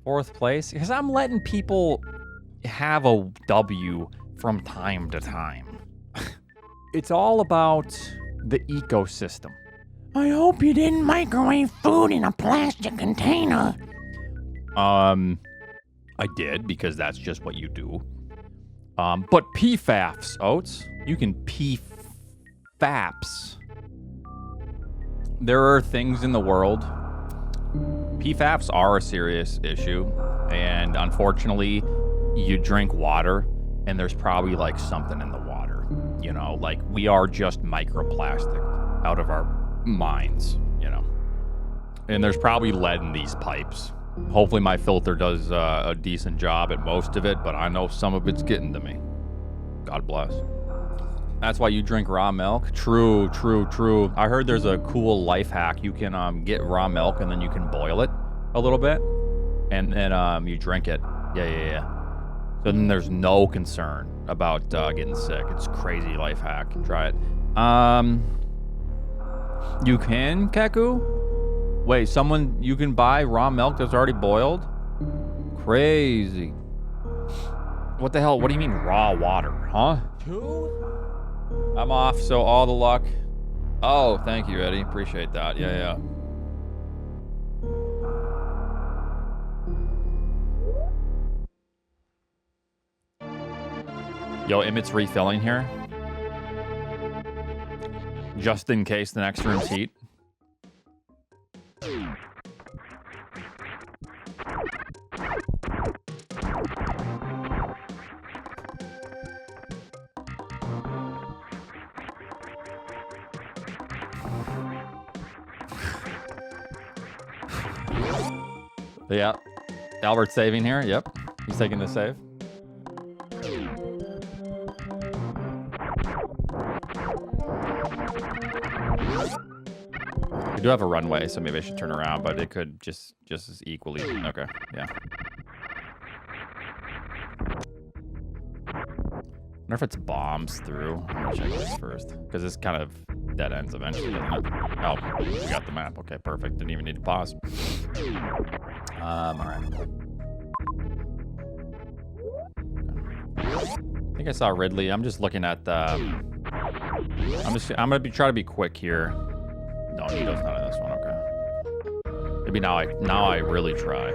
4th place? Because I'm letting people have a W from time to time. It's all about the ecosystem. I hope you didn't microwave food in a plastic container. I did, because that's just what you do. But PFAPs, Oats. You can PFAPs. There are things in the world. PFAPs are a serious issue. And unfortunately, you drink water, and there's probably like something in the water. You know, like we are just microplastic out of our minds, you know. And there's probably lead in these pipes. Hopefully my filter does a decent job at most of it, but I know some of it's getting to me. God bless. That's why you drink raw milk? True, true, true. I heard there's a cool life hack. You can get raw milk and then you can boil it a little bit. And then you drink it. Yeah. So then there's no concern about getting sick. It's a crazy life hack. Try it. You can, Keku? Wait, you can buy raw milk that's already boiled? Crazy. What the hell? What do you mean raw water, huh? I'm off, so all the luck. Oh, thank you, Eddie. Appreciate that. Yeah. Yo, Emmett's refilling here. Just in case the next room's heat. Yeah. Albert's saving here. Yep. He's taking the save. We do have a runway, so maybe I should turn around, but it could just as equally. Okay, yeah. I wonder if it's bombs through. I'm gonna check this first, because this kind of dead ends eventually, doesn't it? Oh, we got the map. Okay, perfect. Didn't even need to pause. All right. I think I saw Ridley. I'm just looking at the. I'm gonna try to be quick here. No, Nito's not in this one. Okay. Maybe now I really try.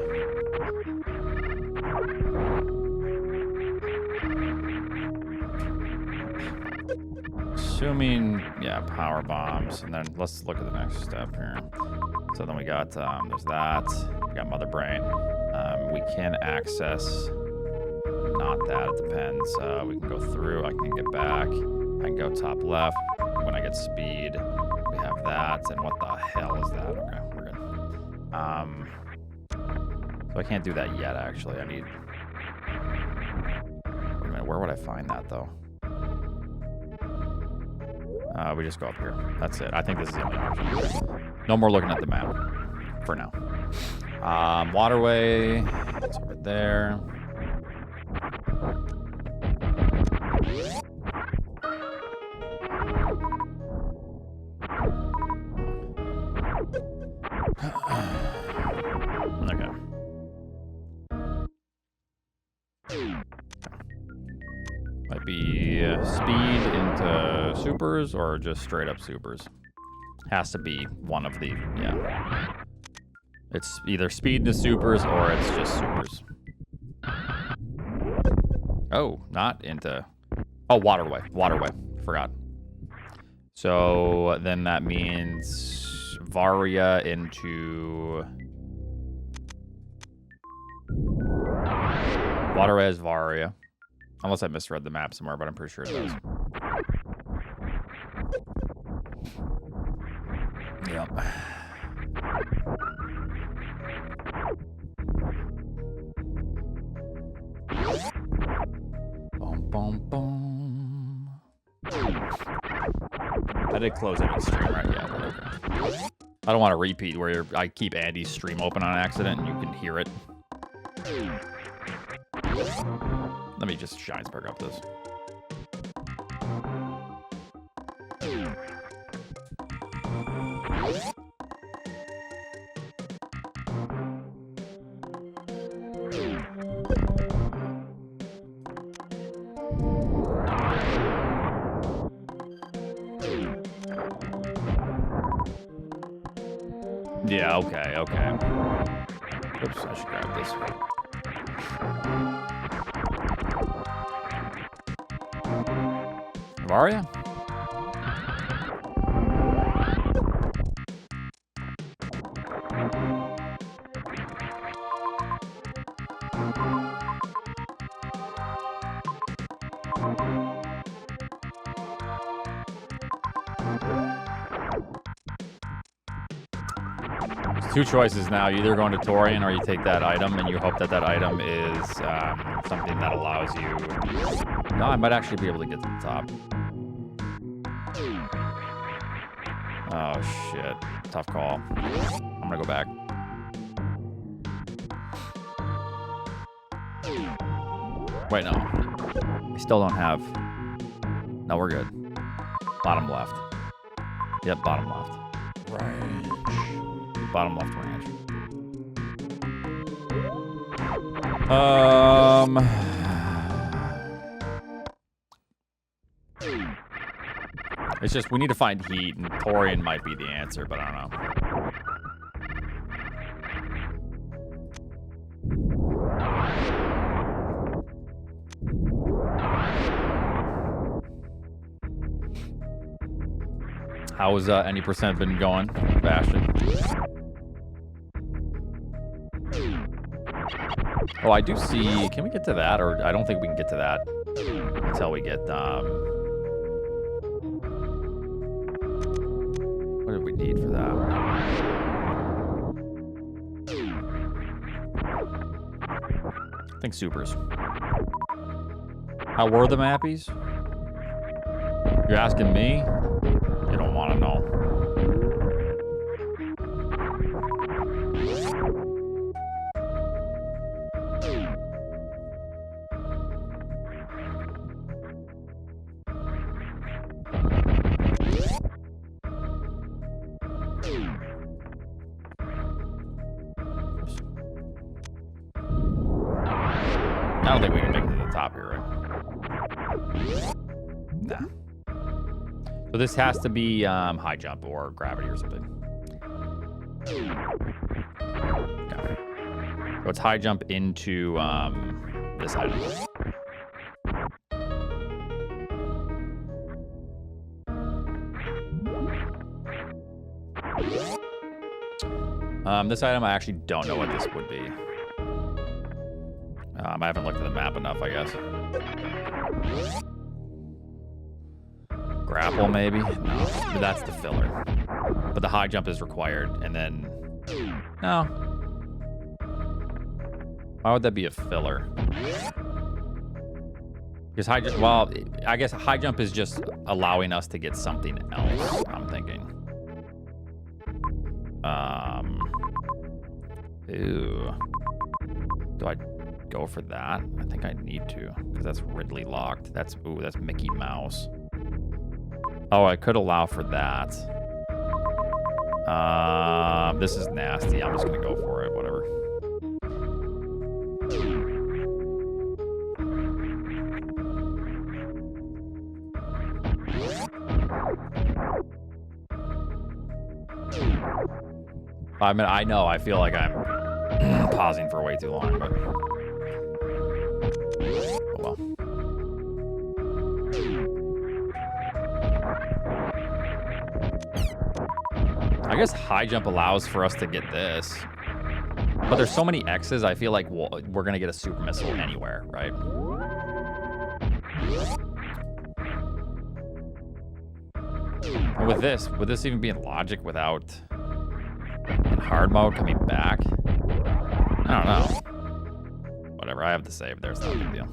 Assuming, yeah, power bombs, and then let's look at the next step here. So then we got there's that. We got Mother Brain. We can access. Not that. It depends. We can go through. I can get back. I can go top left. When I get speed. Have that, and what the hell is that? Okay, we're good. So I can't do that yet, actually. I need... Wait a minute, where would I find that, though? We just go up here. That's it. I think this is the only option. No more looking at the map. For now. Waterway. It's over there. Might be speed into supers or just straight up supers. Has to be one of the, yeah. It's either speed into supers or it's just supers. Oh, not into, oh, waterway, forgot. So then that means Varia into, waterway is Varia. Unless I misread the map somewhere, but I'm pretty sure it does. Yep. Boom, boom, boom. I did close it in stream, right? Yeah. Okay. I don't want to repeat where I keep Andy's stream open on accident and you can hear it. Let me just Shinesburg up this. Yeah, okay, okay. Oops, I should grab this. Varia? There's two choices now. You either go into Torian or you take that item and you hope that that item is something that allows you... No, I might actually be able to get to the top. Oh, shit. Tough call. I'm gonna go back. Wait, no. I still don't have... No, we're good. Bottom left. Yep, bottom left. Range. Bottom left range. It's just we need to find heat, and Torian might be the answer, but I don't know. How's any percent been going, Bastion? Oh, I do see. Can we get to that? Or I don't think we can get to that until we get. What did we need for that? I think supers. How were the mappies? You're asking me? You don't want to know. I don't think we can make it to the top here, right? Nah. So this has to be high jump or gravity or something. Okay. So it's high jump into this item. This item, I actually don't know what this would be. I haven't looked at the map enough, I guess. Grapple, maybe? No, but that's the filler. But the high jump is required, and then... No. Why would that be a filler? Because high jump... Well, I guess high jump is just allowing us to get something else, I'm thinking. Ew. Do I go for that? I think I need to, because that's Ridley locked. That's Mickey Mouse. Oh, I could allow for that. This is nasty. I'm just gonna go for it, whatever. I mean, I know, I feel like I'm pausing for way too long, but... Oh, well. I guess high jump allows for us to get this. But there's so many X's, I feel like we're going to get a super missile anywhere, right? And with this, would this even be in logic without in hard mode coming back? I don't know. Whatever, I have to save. There's no big deal.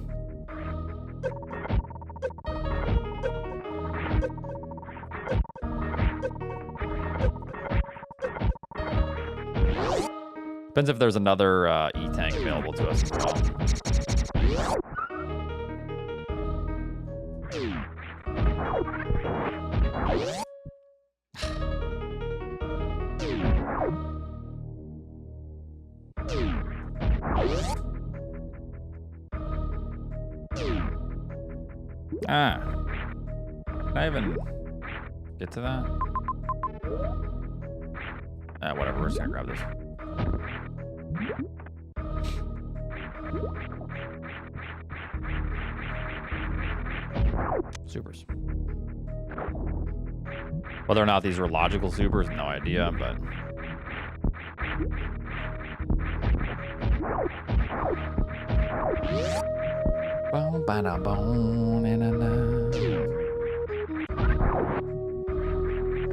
Depends if there's another E-tank available to us as well. Can I even get to that? Whatever, we're just gonna grab this. Supers. Whether or not these were logical supers, no idea, but...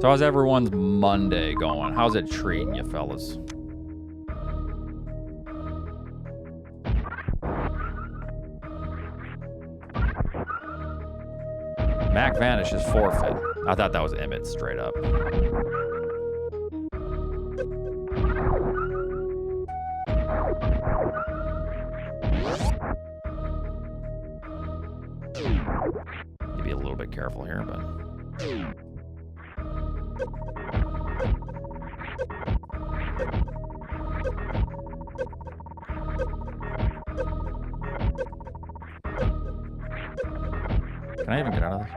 So how's everyone's Monday going? How's it treating you, fellas? Mac vanishes forfeit. I thought that was Emmett straight up. Need to be a little bit careful here, but... Can I even get out of this?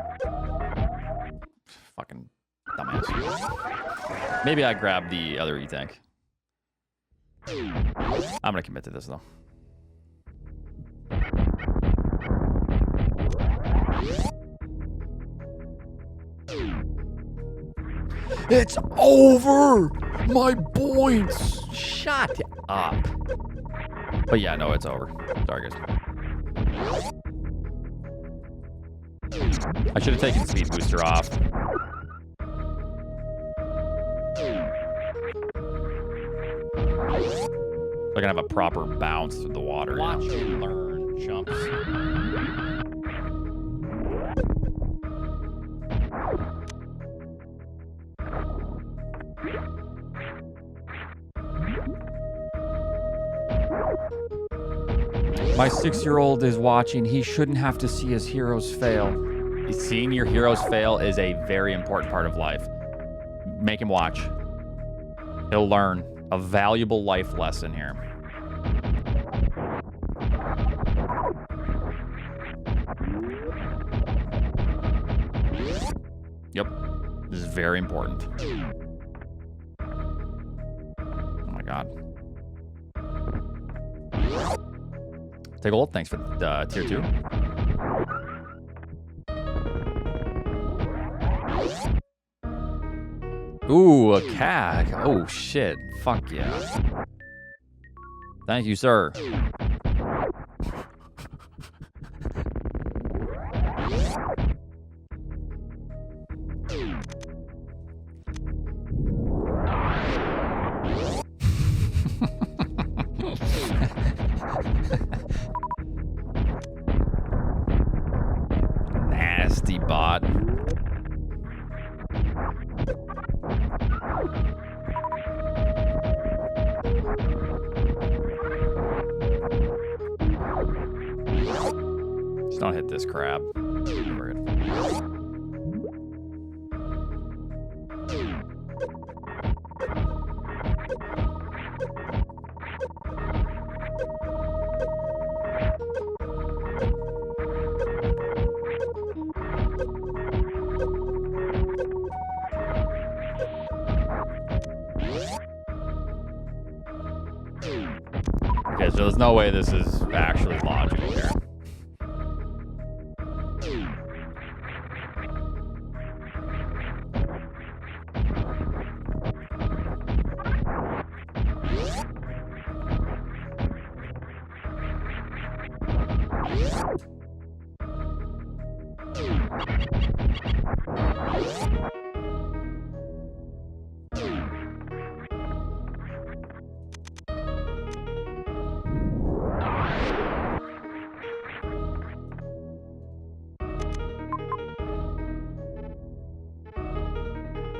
Fucking dumbass. Maybe I grab the other E-Tank. I'm gonna commit to this, though. It's over! My points! Shut up. But yeah, no, it's over. Sorry, guys. I should have taken Speed Booster off. So I can have a proper bounce through the water. Watch and learn, chumps. My 6-year-old is watching. He shouldn't have to see his heroes fail. Seeing your heroes fail is a very important part of life. Make him watch. He'll learn a valuable life lesson here. Yep. This is very important. Oh my god. Take a look. Thanks for tier 2. Ooh, a CAG. Oh, shit. Fuck yeah. Thank you, sir. Nasty bot. Just don't hit this crab. We're good. Okay, so there's no way this is actually logical here.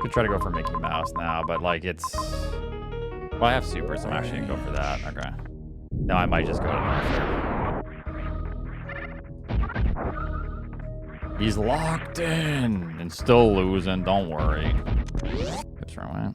Could try to go for Mickey Mouse now, but like it's... Well, I have supers, so I'm actually gonna go for that. Okay. No, I might just go to North. He's locked in and still losing. Don't worry. Oops, wrong way.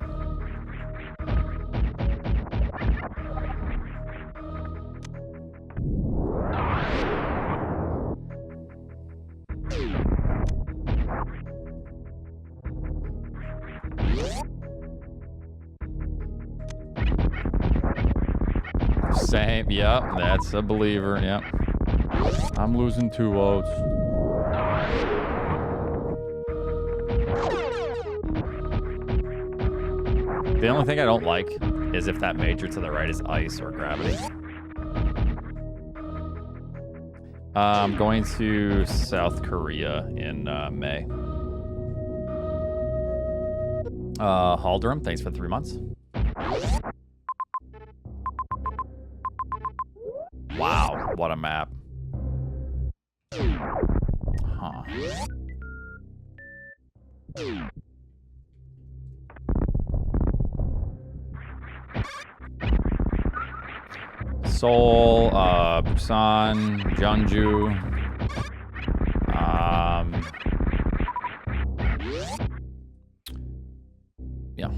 Same. Yep, that's a believer. Yep. I'm losing 2 votes. The only thing I don't like is if that major to the right is ice or gravity. I'm going to South Korea in May. Halderum, thanks for 3 months. Wow, what a map. Huh. Seoul, Busan, Jeonju. Yeah.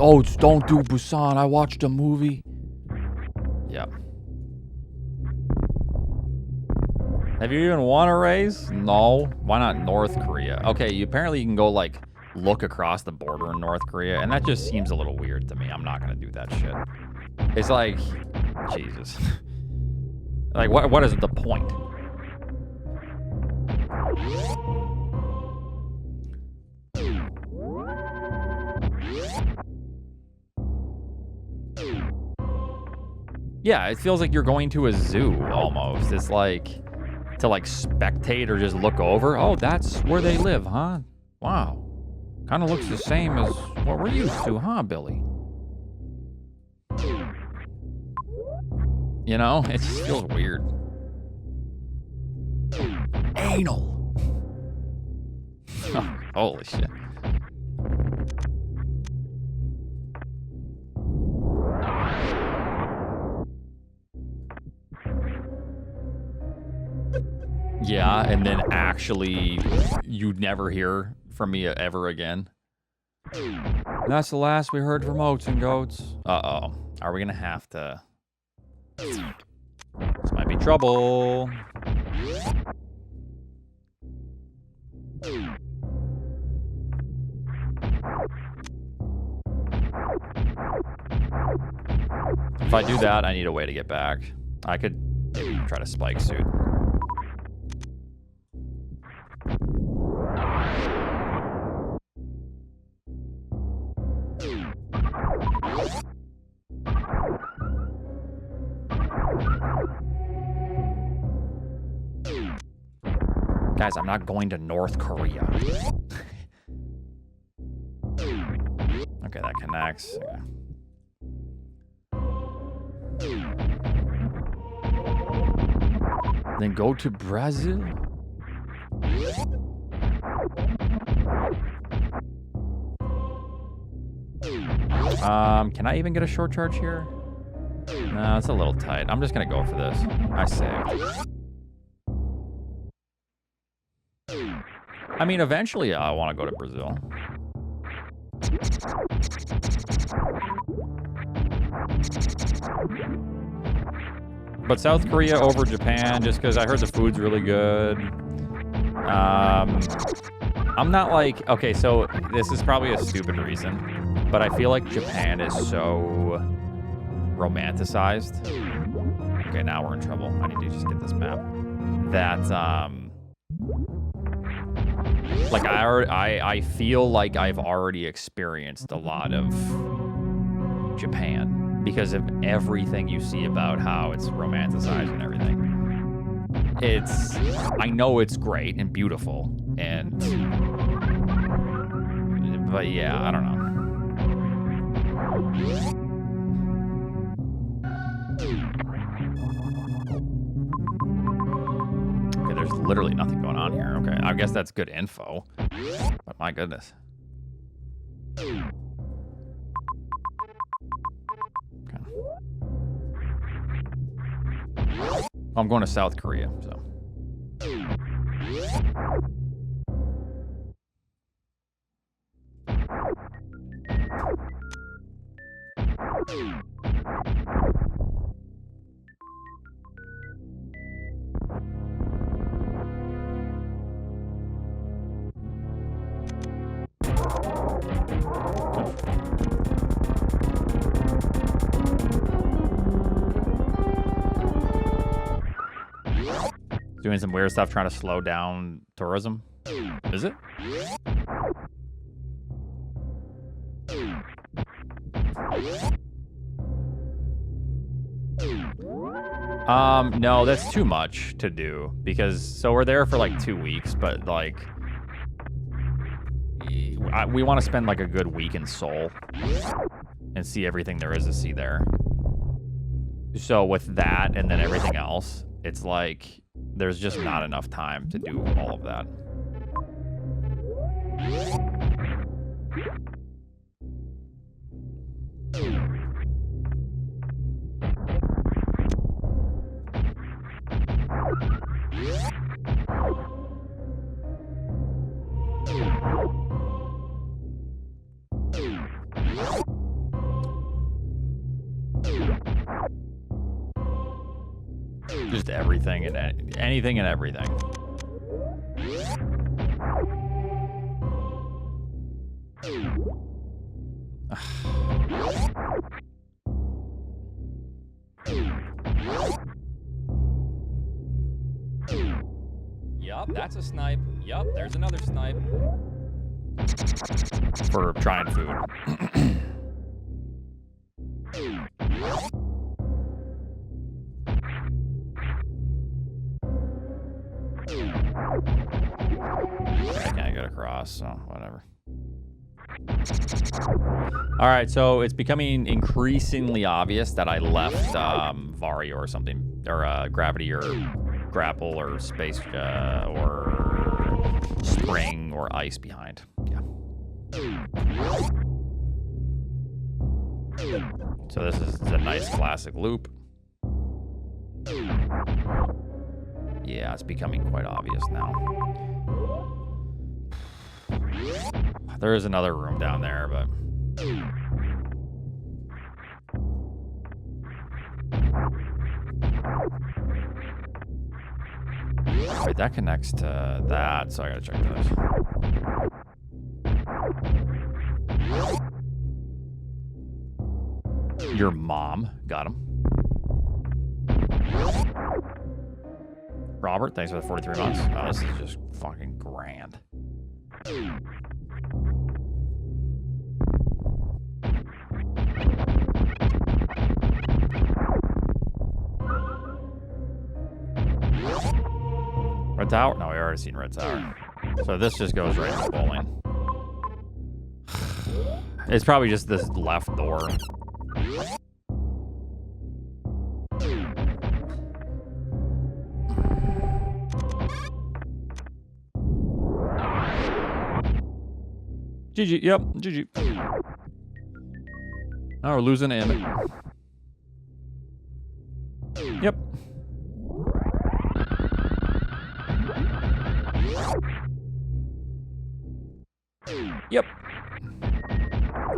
Oh, don't do Busan. I watched a movie. Yeah. Have you even won a race? No. Why not North Korea? Okay, apparently you can go, like, look across the border in North Korea, and that just seems a little weird to me. I'm not gonna do that shit. It's like, Jesus. Like, what is the point? Yeah, it feels like you're going to a zoo, almost. It's like, to, like, spectate or just look over. Oh, that's where they live, huh? Wow. Kind of looks the same as what we're used to, huh, Billy? You know, it just feels weird. Anal. Holy shit. Yeah, and then actually you'd never hear from me ever again. That's the last we heard from Oatsngoats. Uh-oh. Are we gonna have to... This might be trouble. If I do that, I need a way to get back. I could maybe try to spike suit. Guys, I'm not going to North Korea. Okay, that connects. Okay. Then go to Brazil. Can I even get a short charge here? No, it's a little tight. I'm just gonna go for this. I saved. I mean, eventually I want to go to Brazil. But South Korea over Japan, just because I heard the food's really good. I'm not like... Okay, so this is probably a stupid reason, but I feel like Japan is so romanticized. Okay, now we're in trouble. I need to just get this map. That, like, I feel like I've already experienced a lot of Japan because of everything you see about how it's romanticized and everything. I know it's great and beautiful, but yeah, I don't know. Okay, there's literally nothing going on here. Okay, I guess that's good info, but my goodness. Okay. I'm going to South Korea, so. doing some weird stuff trying to slow down tourism. Is it? No, that's too much to do because so we're there for like 2 weeks, but like we want to spend like a good week in Seoul and see everything there is to see there. So with that and then everything else, it's like there's just not enough time to do all of that. Just everything and anything and everything. Yup, that's a snipe. Yup, there's another snipe. For trying food. I can't get across, so whatever. All right, so it's becoming increasingly obvious that I left Vario or something, or Gravity or Grapple or Space or Spring or Ice behind. Yeah. So this is a nice classic loop. Yeah, it's becoming quite obvious now. There is another room down there, but... Wait, that connects to that, so I gotta check those. Your mom. Got him. Robert, thanks for the 43 months. Oh, this is just fucking grand. Red Tower? No, we already seen Red Tower. So this just goes right into bowling. It's probably just this left door. GG, yep, GG. Oh, we're losing Emmett. Yep. Yep.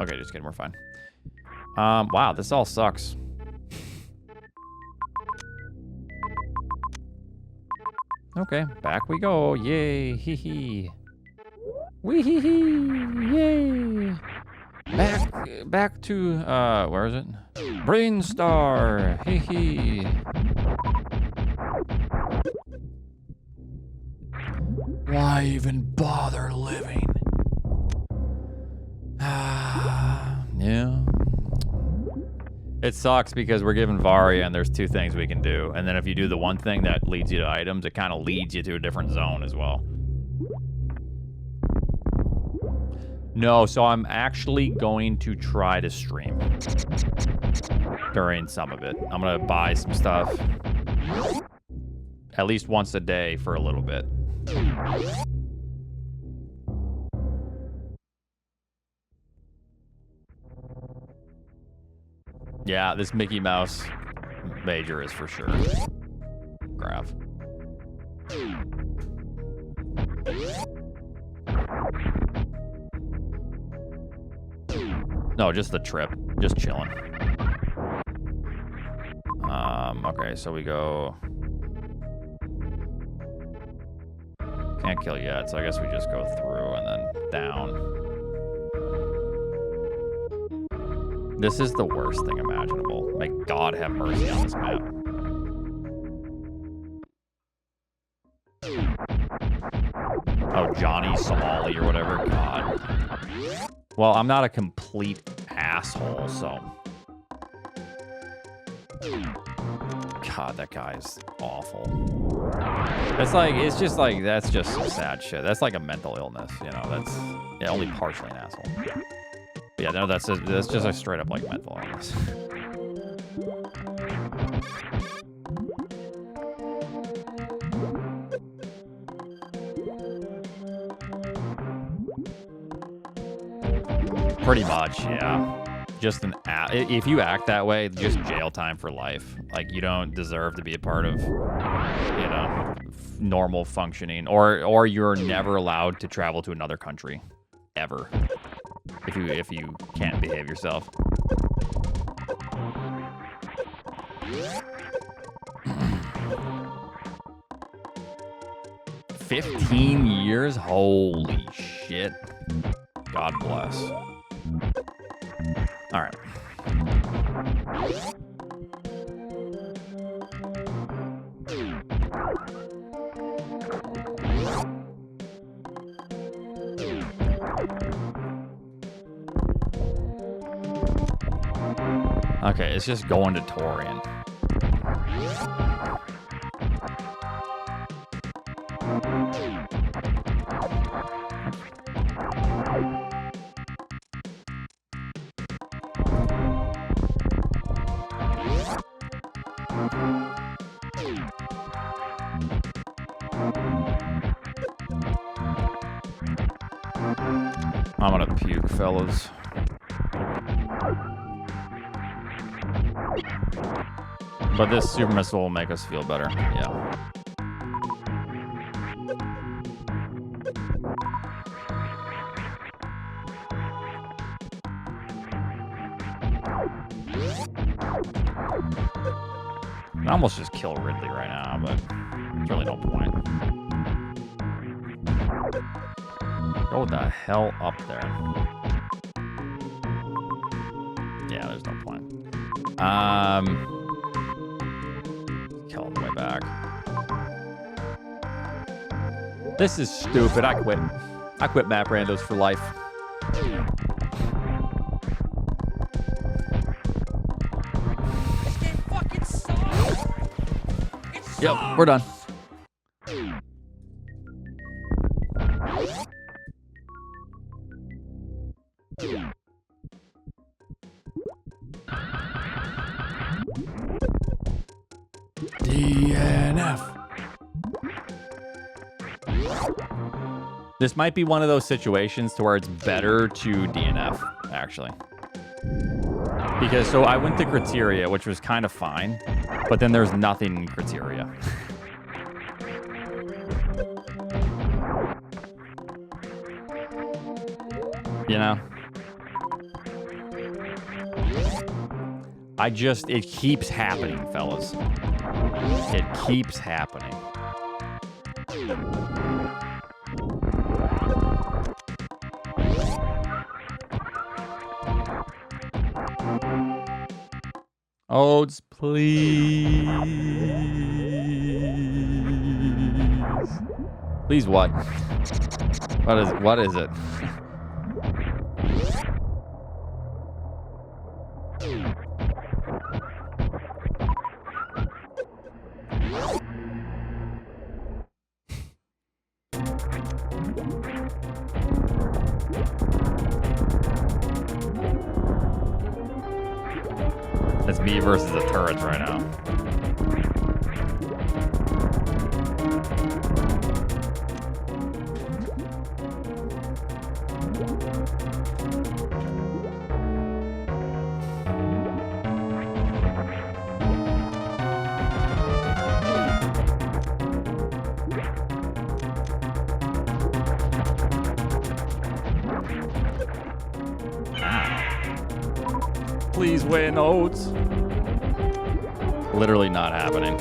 Okay, just kidding, we're fine. Wow, this all sucks. Okay, back we go. Yay, hee hee. Wee hee hee, yay. Back to, where is it? Brainstar, hee hee. Why even bother living? Yeah. It sucks because we're given Varia and there's 2 things we can do. And then if you do the one thing that leads you to items, it kind of leads you to a different zone as well. No, so I'm actually going to try to stream during some of it. I'm going to buy some stuff at least once a day for a little bit. Yeah, this Mickey Mouse major is for sure. Graph. No, just the trip. Just chilling. Okay, so we go... Can't kill yet, so I guess we just go through and then down. This is the worst thing imaginable. May God have mercy on this map. Somali or whatever. God. Well, I'm not a complete asshole, so. God, that guy's awful. It's like, it's just like, that's just some sad shit. That's like a mental illness, you know. That's only partially an asshole. But yeah, no, that's just a straight up like mental illness. Pretty much, yeah. Just if you act that way, just jail time for life. Like, you don't deserve to be a part of, you know, normal functioning, or you're never allowed to travel to another country, ever. If you can't behave yourself. $15 years? Holy shit. God bless. All right. Okay, it's just going to Torian. I'm gonna puke, fellas. But this super missile will make us feel better. Yeah. I almost just kill Ridley right now, but there's really no point. Go the hell up there. Yeah, there's no point. Kill him way back. This is stupid. I quit. I quit map randos for life. This game fucking sucks. It sucks. Yep, we're done. DNF. This might be one of those situations to where it's better to DNF, actually. Because, so I went to Criteria, which was kind of fine, but then there's nothing in Criteria. You know? It keeps happening, fellas. It keeps happening. Oats, please. Please what? What is it? It's me versus the turrets right now. Please win, Oats. Literally not happening.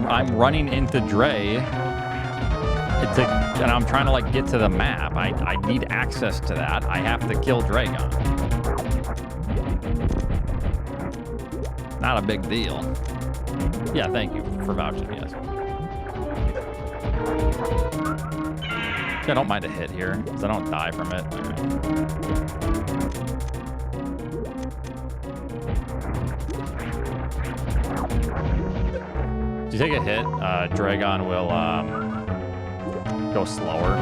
I'm running into Dre, And I'm trying to like get to the map. I need access to that. I have to kill Dragon. Not a big deal. Yeah, thank you for vouching, yes. I don't mind a hit here, because I don't die from it. If you take a hit, Dragon will go slower.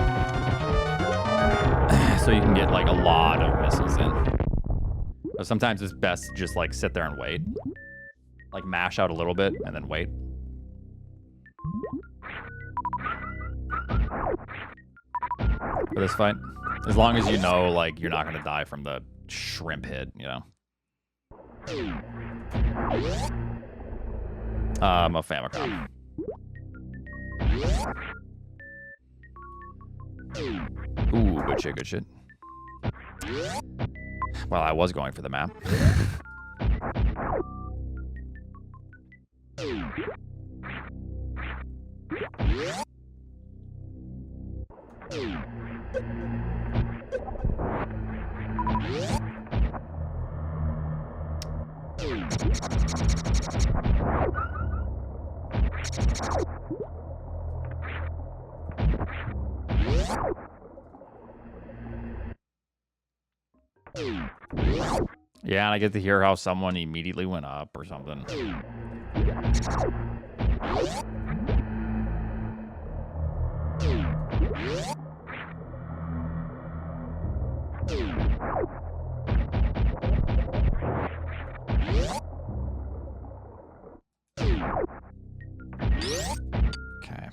So you can get like a lot of missiles in. But sometimes it's best to just like sit there and wait. Like mash out a little bit and then wait. For this fight. As long as you know like you're not gonna die from the shrimp hit, you know. A Famicom. Ooh, good shit, good shit. Well, I was going for the map. Yeah, and I get to hear how someone immediately went up or something. Okay.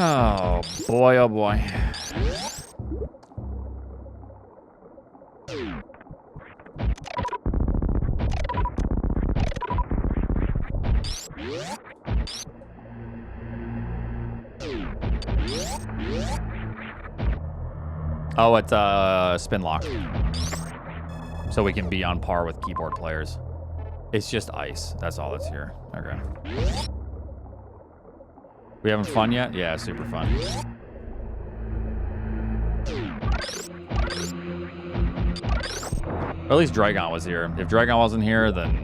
Oh boy, oh boy. Oh, it's spin lock. So we can be on par with keyboard players. It's just ice. That's all that's here. Okay. We having fun yet? Yeah, super fun. Or at least Dragon was here. If Dragon wasn't here, then...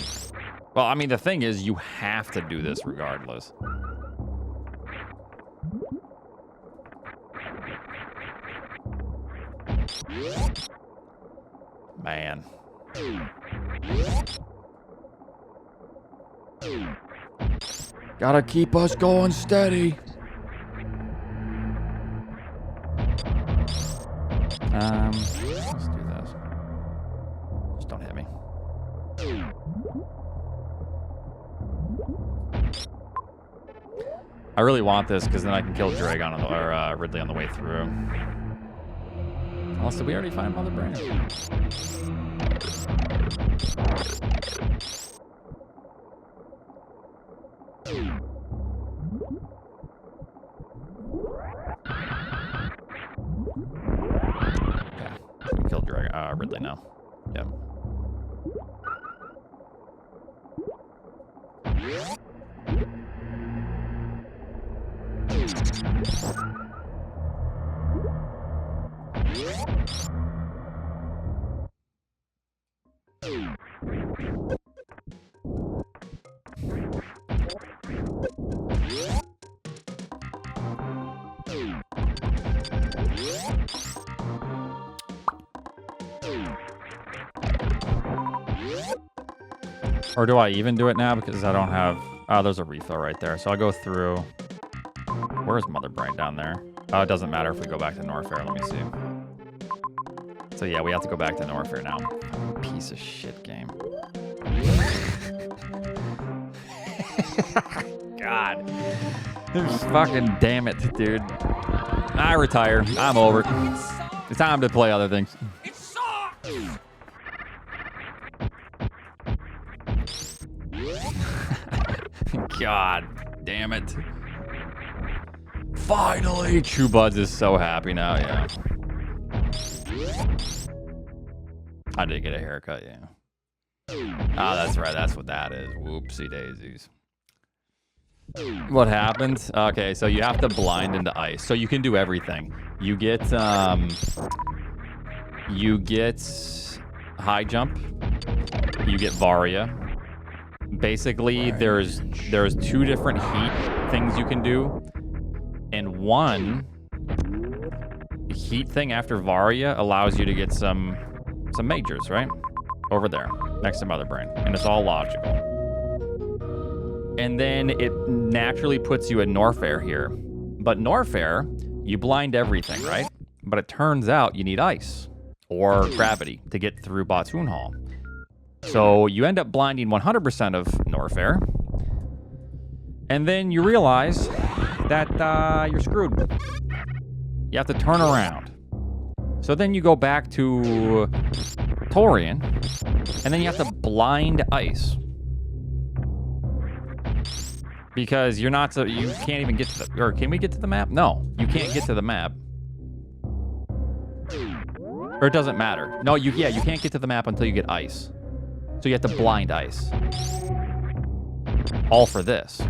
Well, I mean, the thing is, you have to do this regardless. Man. Gotta keep us going steady. Let's do this. Just don't hit me. I really want this because then I can kill Dragon on the, or Ridley on the way through. Also, did we already find Mother Brain? Okay, we killed Ridley now. Yep. Or do I even do it now because I don't have... Oh, there's a refill right there. So I'll go through... Where's Mother Brain down there? Oh, it doesn't matter if we go back to Norfair. Let me see. So yeah, we have to go back to Norfair now. Piece of shit game. God. Fucking damn it, dude. I retire. I'm over it. It's time to play other things. It sucks! God damn it. Finally! True Buds is so happy now, yeah. I did get a haircut, yeah. Oh, that's right. That's what that is. Whoopsie daisies. What happens? Okay, so you have to blind into ice. So you can do everything. You get high jump. You get Varia. Basically, there's 2 different heat things you can do. And one heat thing after Varia allows you to get some majors, right? Over there, next to Mother Brain. And it's all logical. And then it naturally puts you in Norfair here. But Norfair, you blind everything, right? But it turns out you need ice or gravity to get through Batoon Hall. So you end up blinding 100% of Norfair. And then you realize that you're screwed. You have to turn around. So then you go back to Torian, and then you have to blind ice. Because you're not, you can't even get to the, or can we get to the map? No, you can't get to the map. Or it doesn't matter. No, you can't get to the map until you get ice. So you have to blind ice. All for this.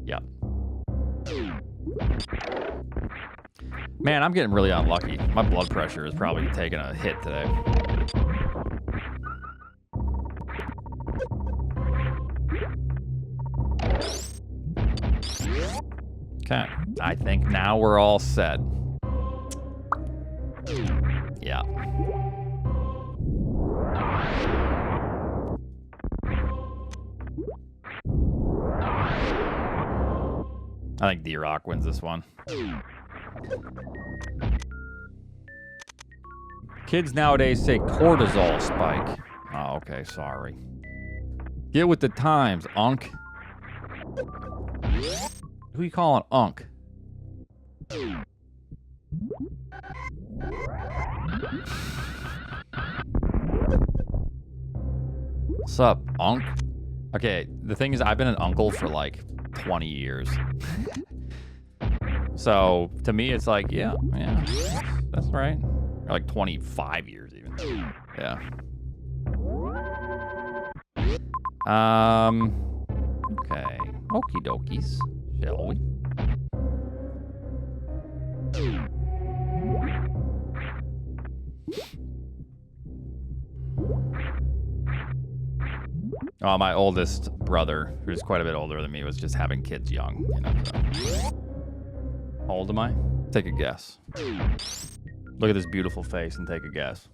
Yep. Man, I'm getting really unlucky. My blood pressure is probably taking a hit today. Okay, I think now we're all set. Yeah. I think D-Rock wins this one. Kids nowadays say cortisol spike. Oh, okay, sorry. Get with the times, Unk. Who you calling Unk? What's up, Unk? Okay, the thing is, I've been an uncle for like 20 years. So, to me, it's like, yeah, that's right. Or like 25 years even. Yeah. Okay. Okie dokies. Shall we? Oh, my oldest brother, who's quite a bit older than me, was just having kids young. You know, so. How old am I? Take a guess. Look at this beautiful face and take a guess.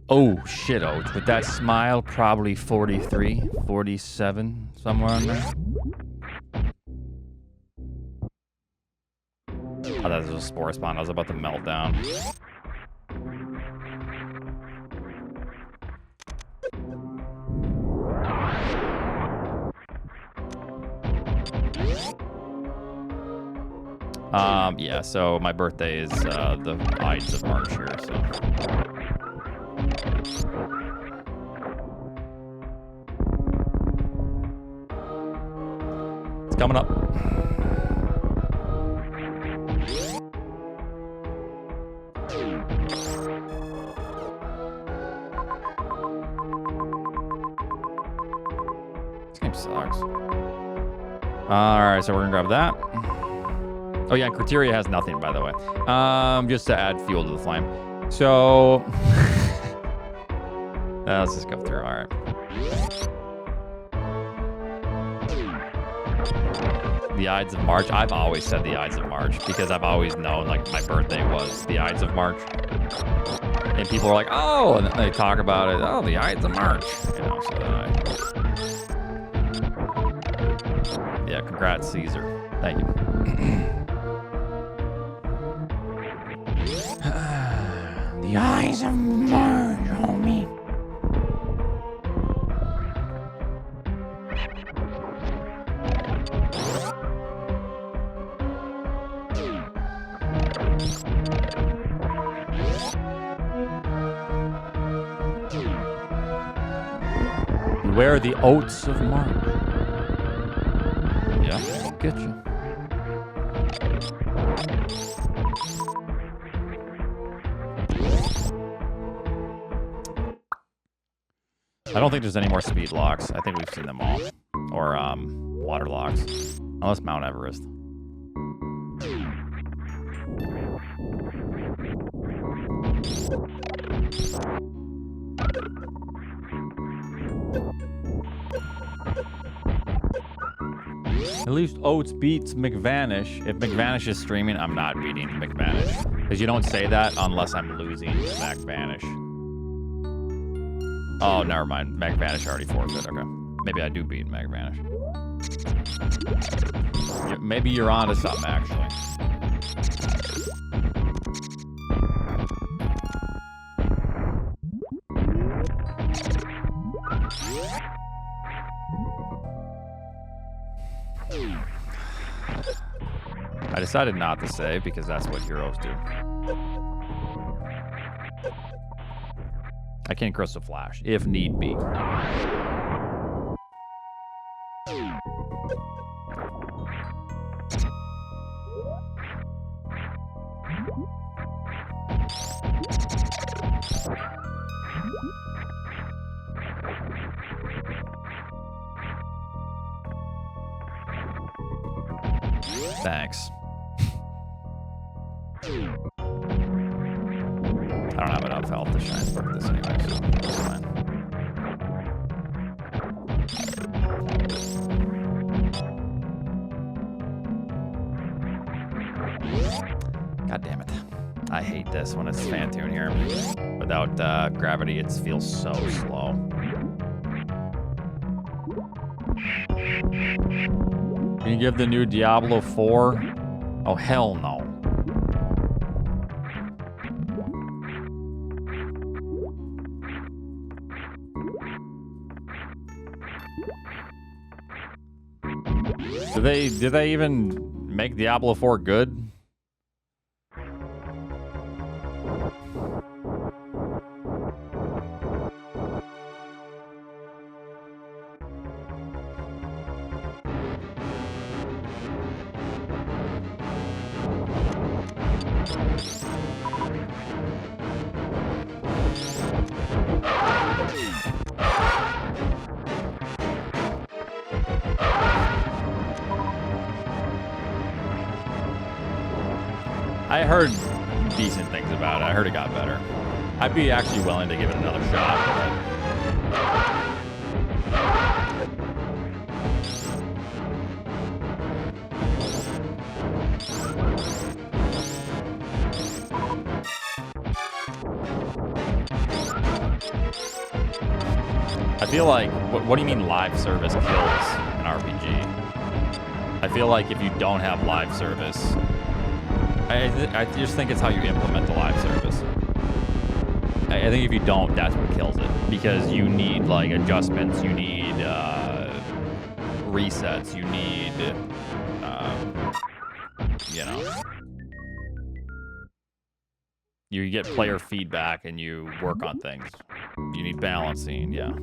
Oh, shit, Oats. With that smile, probably 43, 47, somewhere on there. Oh, that was a spore spawn. I was about to melt down. Yeah, so my birthday is the Ides of March here, so. It's coming up. This game sucks. Alright, so we're gonna grab that. Oh yeah, Criteria has nothing, by the way. Just to add fuel to the flame. So, let's just go through. All right. The Ides of March. I've always said the Ides of March because I've always known like my birthday was the Ides of March. And people are like, oh, and then they talk about it. Oh, the Ides of March. You know, so then yeah, congrats, Caesar. Thank you. The eyes of Marge, homie. Beware the oats of March. Yeah, get you. I don't think there's any more speed locks. I think we've seen them all. Or water locks. Unless Mount Everest. At least Oates beats McVanish. If McVanish is streaming, I'm not beating McVanish. Because you don't say that unless I'm losing McVanish. Oh, never mind. McVanish already forfeit. Okay. Maybe I do beat McVanish. Maybe you're onto something, actually. I decided not to save because that's what heroes do. I can Crystal Flash if need be. Thanks. I don't have enough health to shine spark this anyway, so it's fine. God damn it. I hate this when it's Phantoon here. Without gravity, it feels so slow. Can you give the new Diablo 4? Oh, hell no. Did they even make Diablo 4 good? I heard decent things about it. I heard it got better. I'd be actually willing to give it another shot. I feel like, what do you mean live service kills an RPG? I feel like if you don't have live service, I just think it's how you implement the live service. I think if you don't, that's what kills it. Because you need, like, adjustments, you need resets, you need, you know. You get player feedback and you work on things. You need balancing, yeah.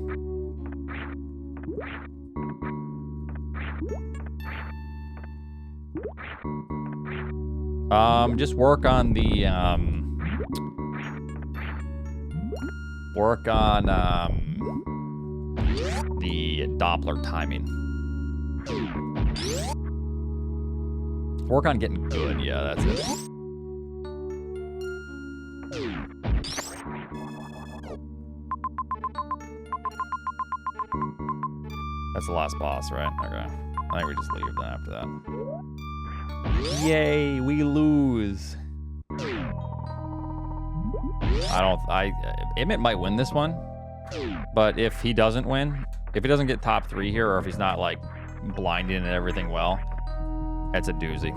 Just work on the, the Doppler timing. Work on getting good, yeah, that's it. That's the last boss, right? Okay. I think we just leave then after that. Yay, we lose. Emmett might win this one, but if he doesn't win, if he doesn't get top 3 here, or if he's not like blinding and everything well, it's a doozy.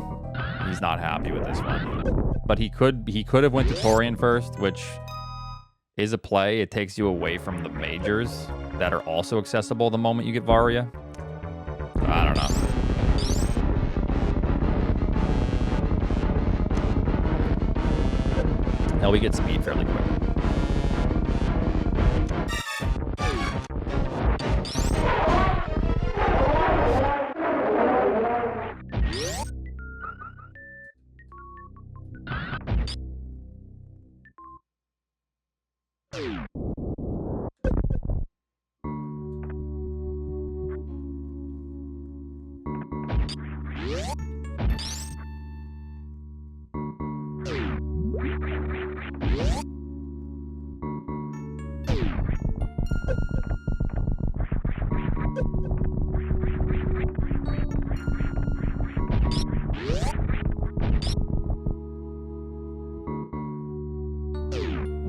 He's not happy with this one. But he could have went to Torian first, which is a play. It takes you away from the majors that are also accessible the moment you get Varia. I don't know. Hell, we get speed fairly quick.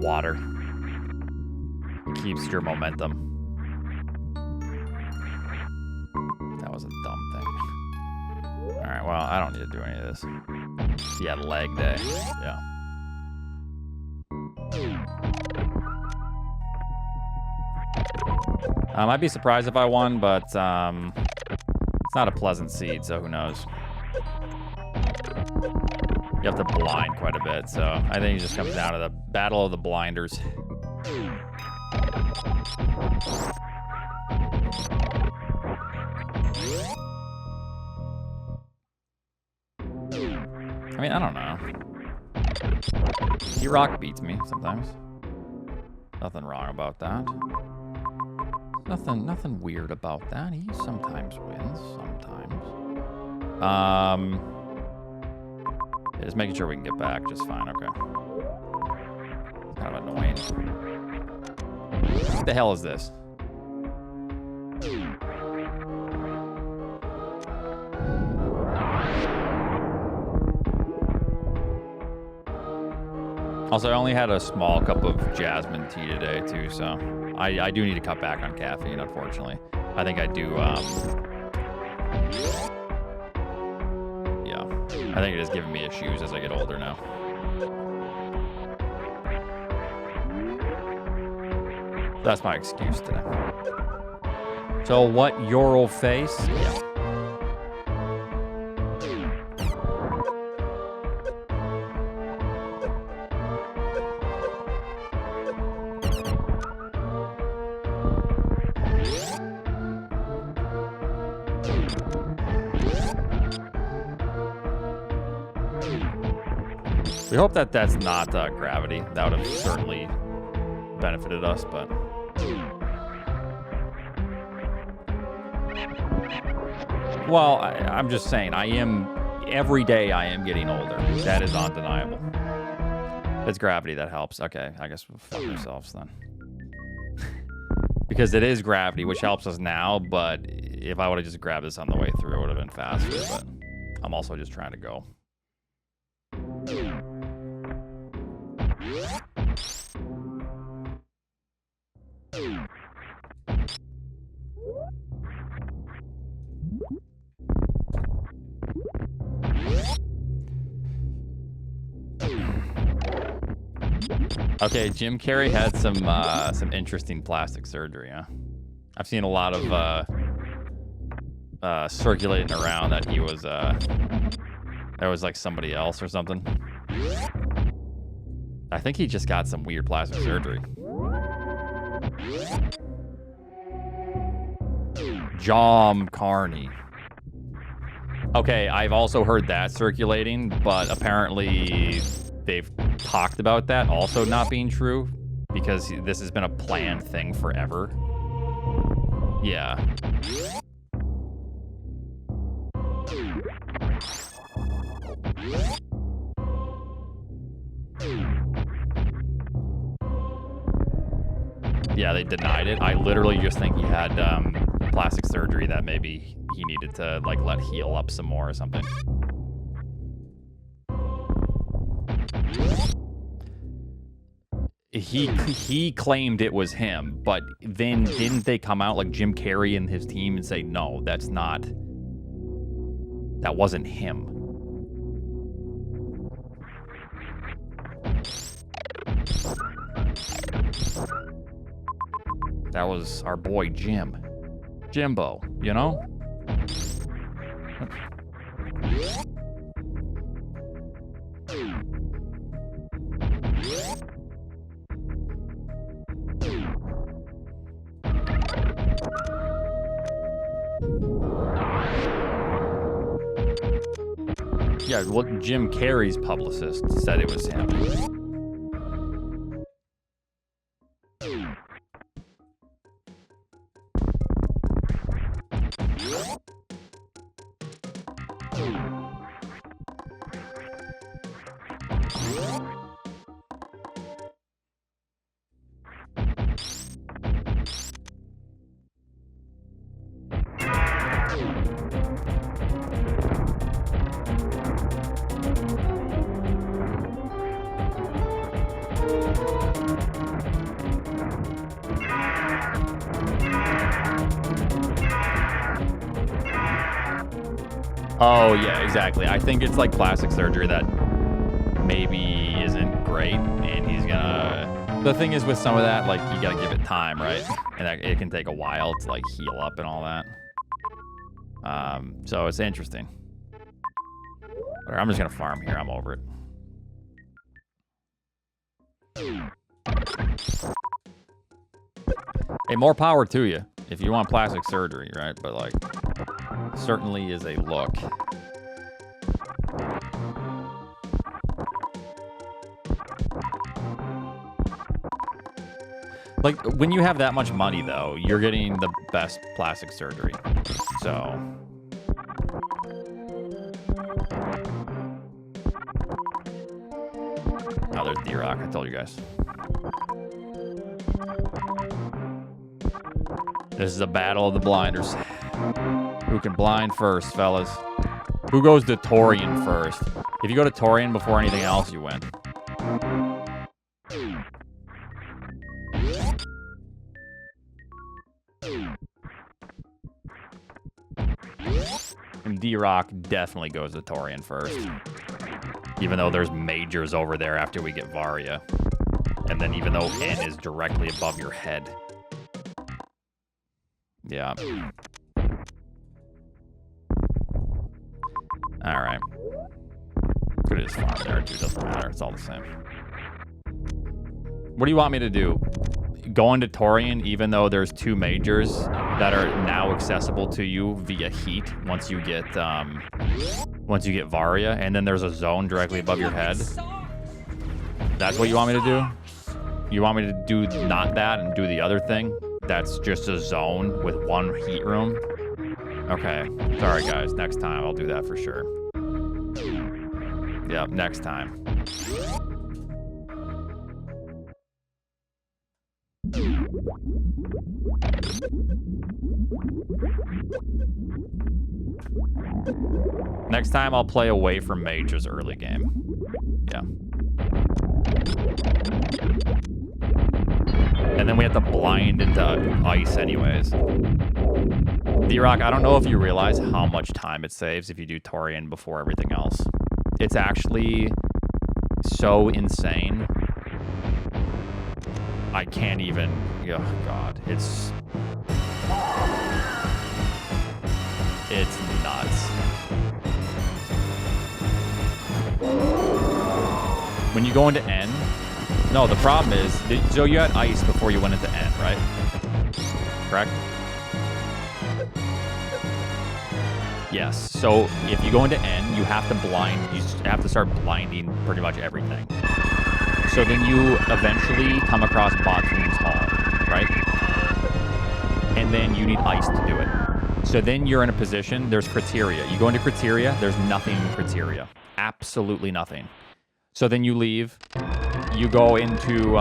Water. It keeps your momentum. That was a dumb thing. Alright, well, I don't need to do any of this. Yeah, leg day. Yeah. I'd be surprised if I won, but it's not a pleasant seed, so who knows. You have to blind quite a bit, so I think it just comes down to the battle of the blinders. I mean, I don't know. E-Rock beats me sometimes. Nothing wrong about that. Nothing weird about that. He sometimes wins, sometimes. Yeah, just making sure we can get back just fine. Okay. Kind of annoying. What the hell is this? Also, I only had a small cup of jasmine tea today, too, so I do need to cut back on caffeine, unfortunately. I think I do, yeah. I think it is giving me issues as I get older now. That's my excuse today. So what, your face? Yeah. We hope that that's not gravity. That would have certainly benefited us, but... Well, I'm just saying, every day I am getting older. That is undeniable. It's gravity that helps. Okay, I guess we'll fuck ourselves then. Because it is gravity, which helps us now, but if I would have just grabbed this on the way through, it would have been faster, but I'm also just trying to go. Okay, Jim Carrey had some interesting plastic surgery, huh? I've seen a lot of circulating around that he was there was like somebody else or something. I think he just got some weird plastic surgery. Jom Carney. Okay, I've also heard that circulating, but apparently they've talked about that also not being true because this has been a planned thing forever. Yeah. Yeah, they denied it. I literally just think he had plastic surgery that maybe he needed to like let heal up some more or something. He claimed it was him, but then didn't they come out like Jim Carrey and his team and say, no, that wasn't him. That was our boy Jim. Jimbo, you know? Yeah, what Jim Carrey's publicist said it was him. Oh, yeah, exactly. I think it's like plastic surgery that maybe isn't great, and he's gonna... The thing is with some of that, like, you gotta give it time, right? And that, it can take a while to, like, heal up and all that. So it's interesting. But I'm just gonna farm here. I'm over it. Hey, more power to you if you want plastic surgery, right? But, like, certainly is a look. Like, when you have that much money, though, you're getting the best plastic surgery. So... Oh, there's D-Rock. I told you guys. This is a battle of the blinders. Who can blind first, fellas? Who goes to Torian first? If you go to Torian before anything else, you win. And D-Rock definitely goes to Torian first. Even though there's majors over there after we get Varia. And then even though N is directly above your head. Yeah. Alright. Could have just farmed there too, doesn't matter. It's all the same. What do you want me to do? Go into Torian even though there's 2 majors that are now accessible to you via heat once you get Varia, and then there's a zone directly above your head. That's what you want me to do? You want me to do not that and do the other thing? That's just a zone with 1 heat room? Okay. Sorry, guys. Next time I'll do that for sure. Yep, next time. Next time I'll play away from mages early game. Yeah. And then we have to blind into ice anyways. D-Rock, I don't know if you realize how much time it saves if you do Torian before everything else. It's actually so insane. I can't even... Oh, God. It's nuts. When you go into N... No, the problem is... So you had ice before you went into N, right? Correct? Yes. So if you go into N, you have to blind... You have to start blinding pretty much everything. So then you eventually come across Bottoon's Hall, right? And then you need ice to do it. So then you're in a position, there's criteria. You go into criteria, there's nothing in criteria. Absolutely nothing. So then you leave, you go into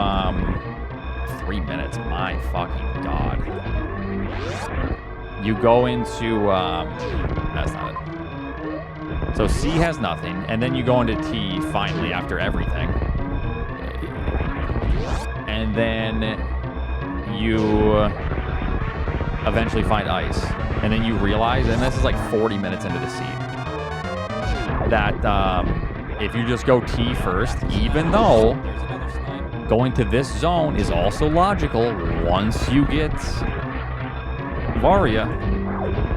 3 minutes, my fucking God. You go into, that's not it. So C has nothing, and then you go into T finally after everything. And then you eventually find ice. And then you realize, and this is like 40 minutes into the seed, that if you just go T first, even though going to this zone is also logical once you get Varia,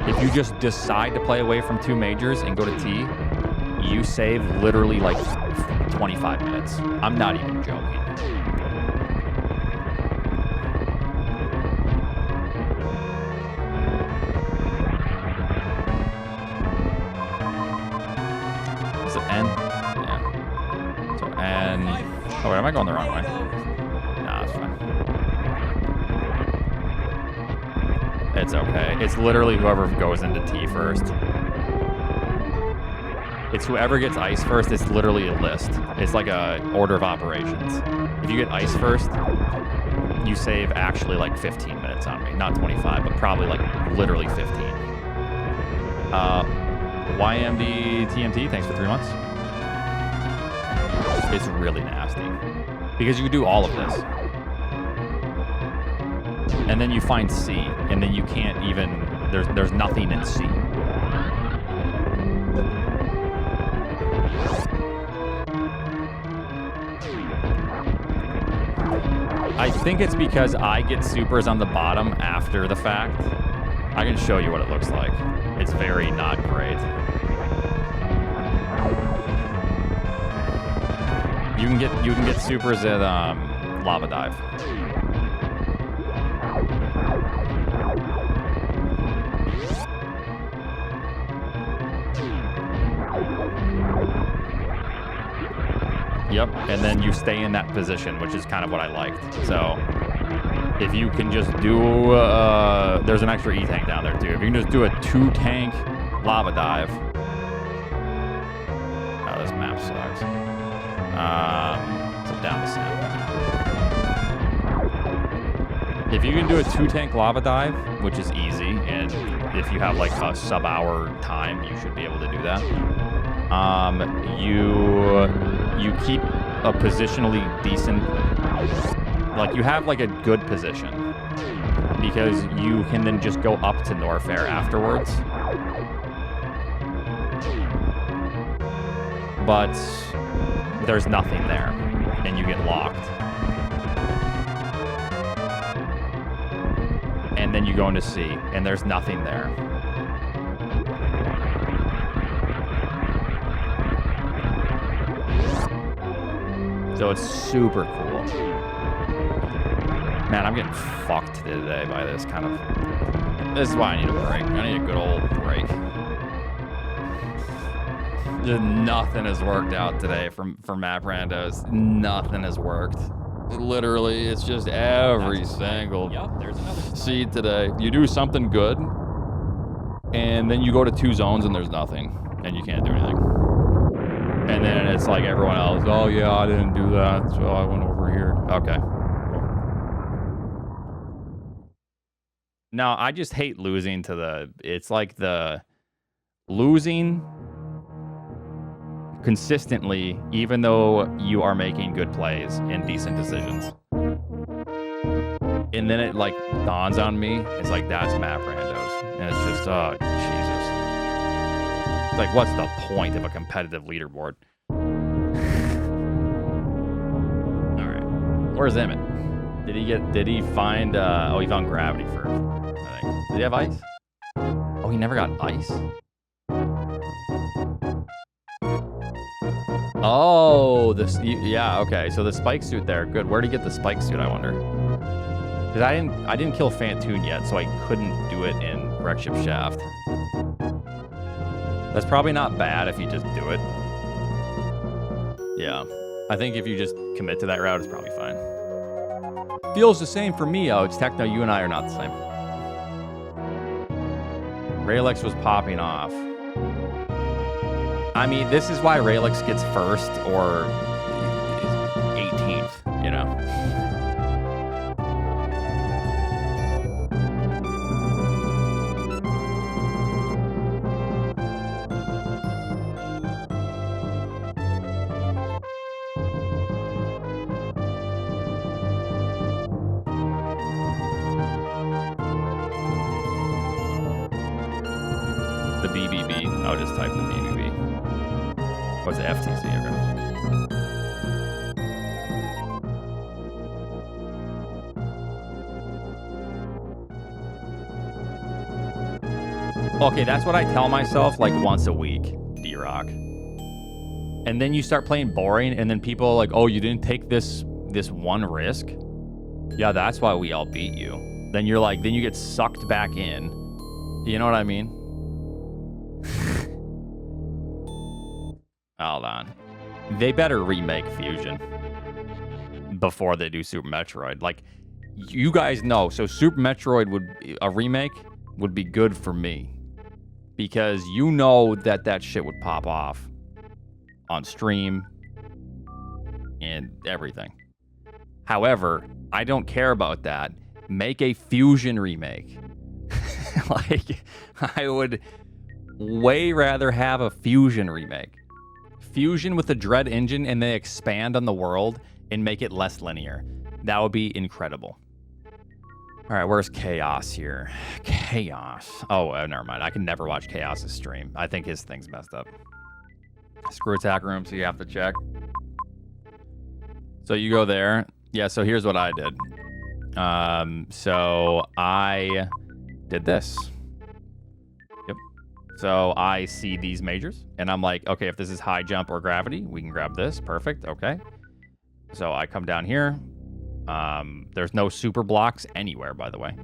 if you just decide to play away from 2 majors and go to T, you save literally like 25 minutes. I'm not even joking. Is it N? Yeah. So N. Oh wait, am I going the wrong way? Nah, it's fine. It's okay. It's literally whoever goes into T first. It's whoever gets ice first. It's literally a list. It's like a order of operations. If you get ice first, you save actually like 15 minutes on me. Not 25, but probably like literally 15. YMD TMT, thanks for 3 months. It's really nasty. Because you do all of this. And then you find C, and then you can't even, there's nothing in C. I think it's because I get supers on the bottom after the fact. I can show you what it looks like. It's very not great. You can get supers at Lava Dive. Yep, and then you stay in that position, which is kind of what I liked. So, if you can just do, there's an extra E-tank down there too. If you can just do a 2-tank lava dive. Oh, this map sucks. So down the sand. If you can do a 2-tank lava dive, which is easy, and if you have like a sub-hour time, you should be able to do that. You keep a positionally decent, like you have like a good position because you can then just go up to Norfair afterwards. But there's nothing there and you get locked. And then you go into C and there's nothing there. So it's super cool. Man, I'm getting fucked today by this kind of... This is why I need a break. I need a good old break. Just nothing has worked out today for map randos. Nothing has worked. Literally, it's just every single seed today. You do something good, and then you go to 2 zones and there's nothing, and you can't do anything. And then it's like everyone else, oh yeah, I didn't do that, so I went over here. Okay. No, I just hate losing to the, it's like the losing consistently, even though you are making good plays and decent decisions. And then it like dawns on me, it's like, that's map randos. And it's just, oh, Jesus. It's like, what's the point of a competitive leaderboard? All right. Where's Emmett? Did he find, oh, he found gravity first, I think. Did he have ice? Oh, he never got ice? Oh, yeah, okay. So the spike suit there, good. Where'd he get the spike suit, I wonder? Because I didn't kill Fantoon yet, so I couldn't do it in Wreck Ship Shaft. That's probably not bad if you just do it. Yeah. I think if you just commit to that route, it's probably fine. Feels the same for me, It's Techno, you and I are not the same. Raylex was popping off. I mean, this is why Raylex gets first or 18th, you know? The BBB. I'll just type the BBB. What's the FTC? Okay, that's what I tell myself like once a week, D-Rock. And then you start playing boring, and then people are like, oh, you didn't take this one risk? Yeah, that's why we all beat you. Then you're like, then you get sucked back in. You know what I mean? Hold on. They better remake Fusion before they do Super Metroid. Like, you guys know, so Super Metroid a remake would be good for me. Because you know that shit would pop off on stream and everything. However, I don't care about that. Make a Fusion remake. Like, I would way rather have a Fusion remake. Fusion with the Dread engine, and they expand on the world and make it less linear. That would be incredible. All right, where's Chaos here? Chaos. Oh, never mind. I can never watch Chaos's stream. I think his thing's messed up. Screw attack room, so you have to check. So you go there. Yeah, so here's what I did. So I did this. Yep. So I see these majors, and I'm like, okay, if this is high jump or gravity, we can grab this. Perfect. Okay. So I come down here. There's no super blocks anywhere, by the way.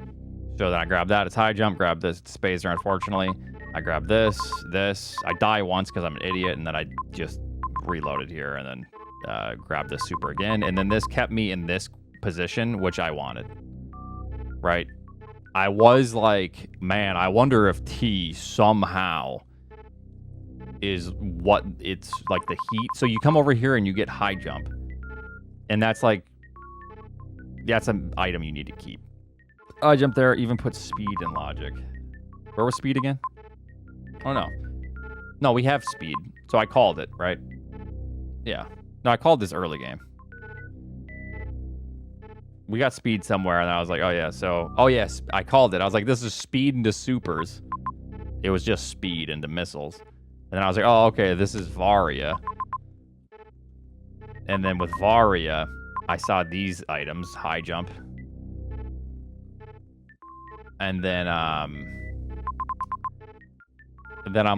So then I grab that. It's high jump. Grab this. It's spacer, unfortunately. I grab this. I die once because I'm an idiot, and then I just reloaded here, and then grab this super again. And then this kept me in this position, which I wanted. Right? I was like, man, I wonder if T somehow is what it's like the heat. So you come over here and you get high jump. And that's like, that's an item you need to keep. I jumped there, even put speed in logic. Where was speed again? Oh, no. No, we have speed. So I called it, right? Yeah. No, I called this early game. We got speed somewhere, and I was like, oh, yeah. So, oh, yes, I called it. I was like, this is speed into supers. It was just speed into missiles. And then I was like, oh, okay, this is Varia. And then with Varia, I saw these items, high jump. And then I'm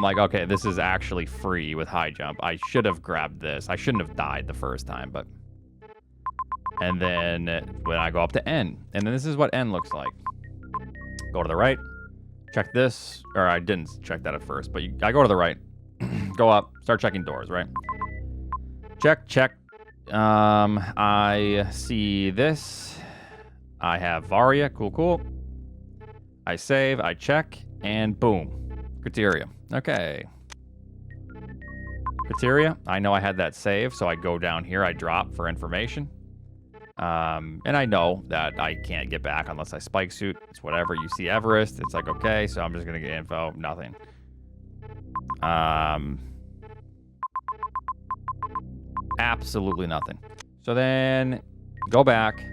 like, okay, this is actually free with high jump. I should have grabbed this. I shouldn't have died the first time, but... And then when I go up to N, and then this is what N looks like. Go to the right, check this, or I didn't check that at first, but I go to the right, go up, start checking doors, right? Check. I see this. I have Varia, cool. I save, I check, and boom. Criteria. Okay. Criteria, I know I had that save, so I go down here, I drop for information. And I know that I can't get back unless I spike suit. It's whatever. You see Everest. It's like, okay, so I'm just going to get info. Nothing. Absolutely nothing. So then go back,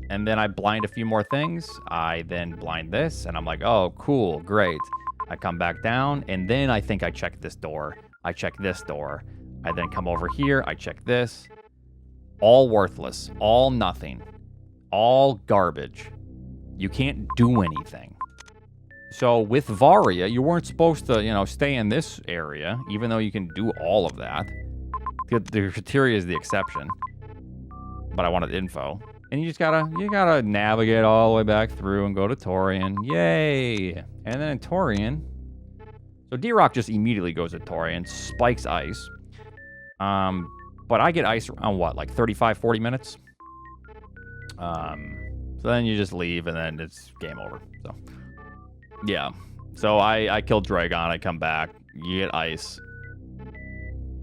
and then I blind a few more things. I then blind this, and I'm like, oh, cool, great. I come back down, and then I think I check this door. I check this door. I then come over here. I check this. All worthless, all nothing, all garbage. You can't do anything. So with Varia, you weren't supposed to, stay in this area, even though you can do all of that. The criteria is the exception. But I wanted info. And you gotta navigate all the way back through and go to Torian. Yay! And then in Torian, so D-Rock just immediately goes to Torian, spikes ice. But I get ice around, what, like 35, 40 minutes? So then you just leave, and then it's game over. So, yeah. So I killed Dragon. I come back. You get ice.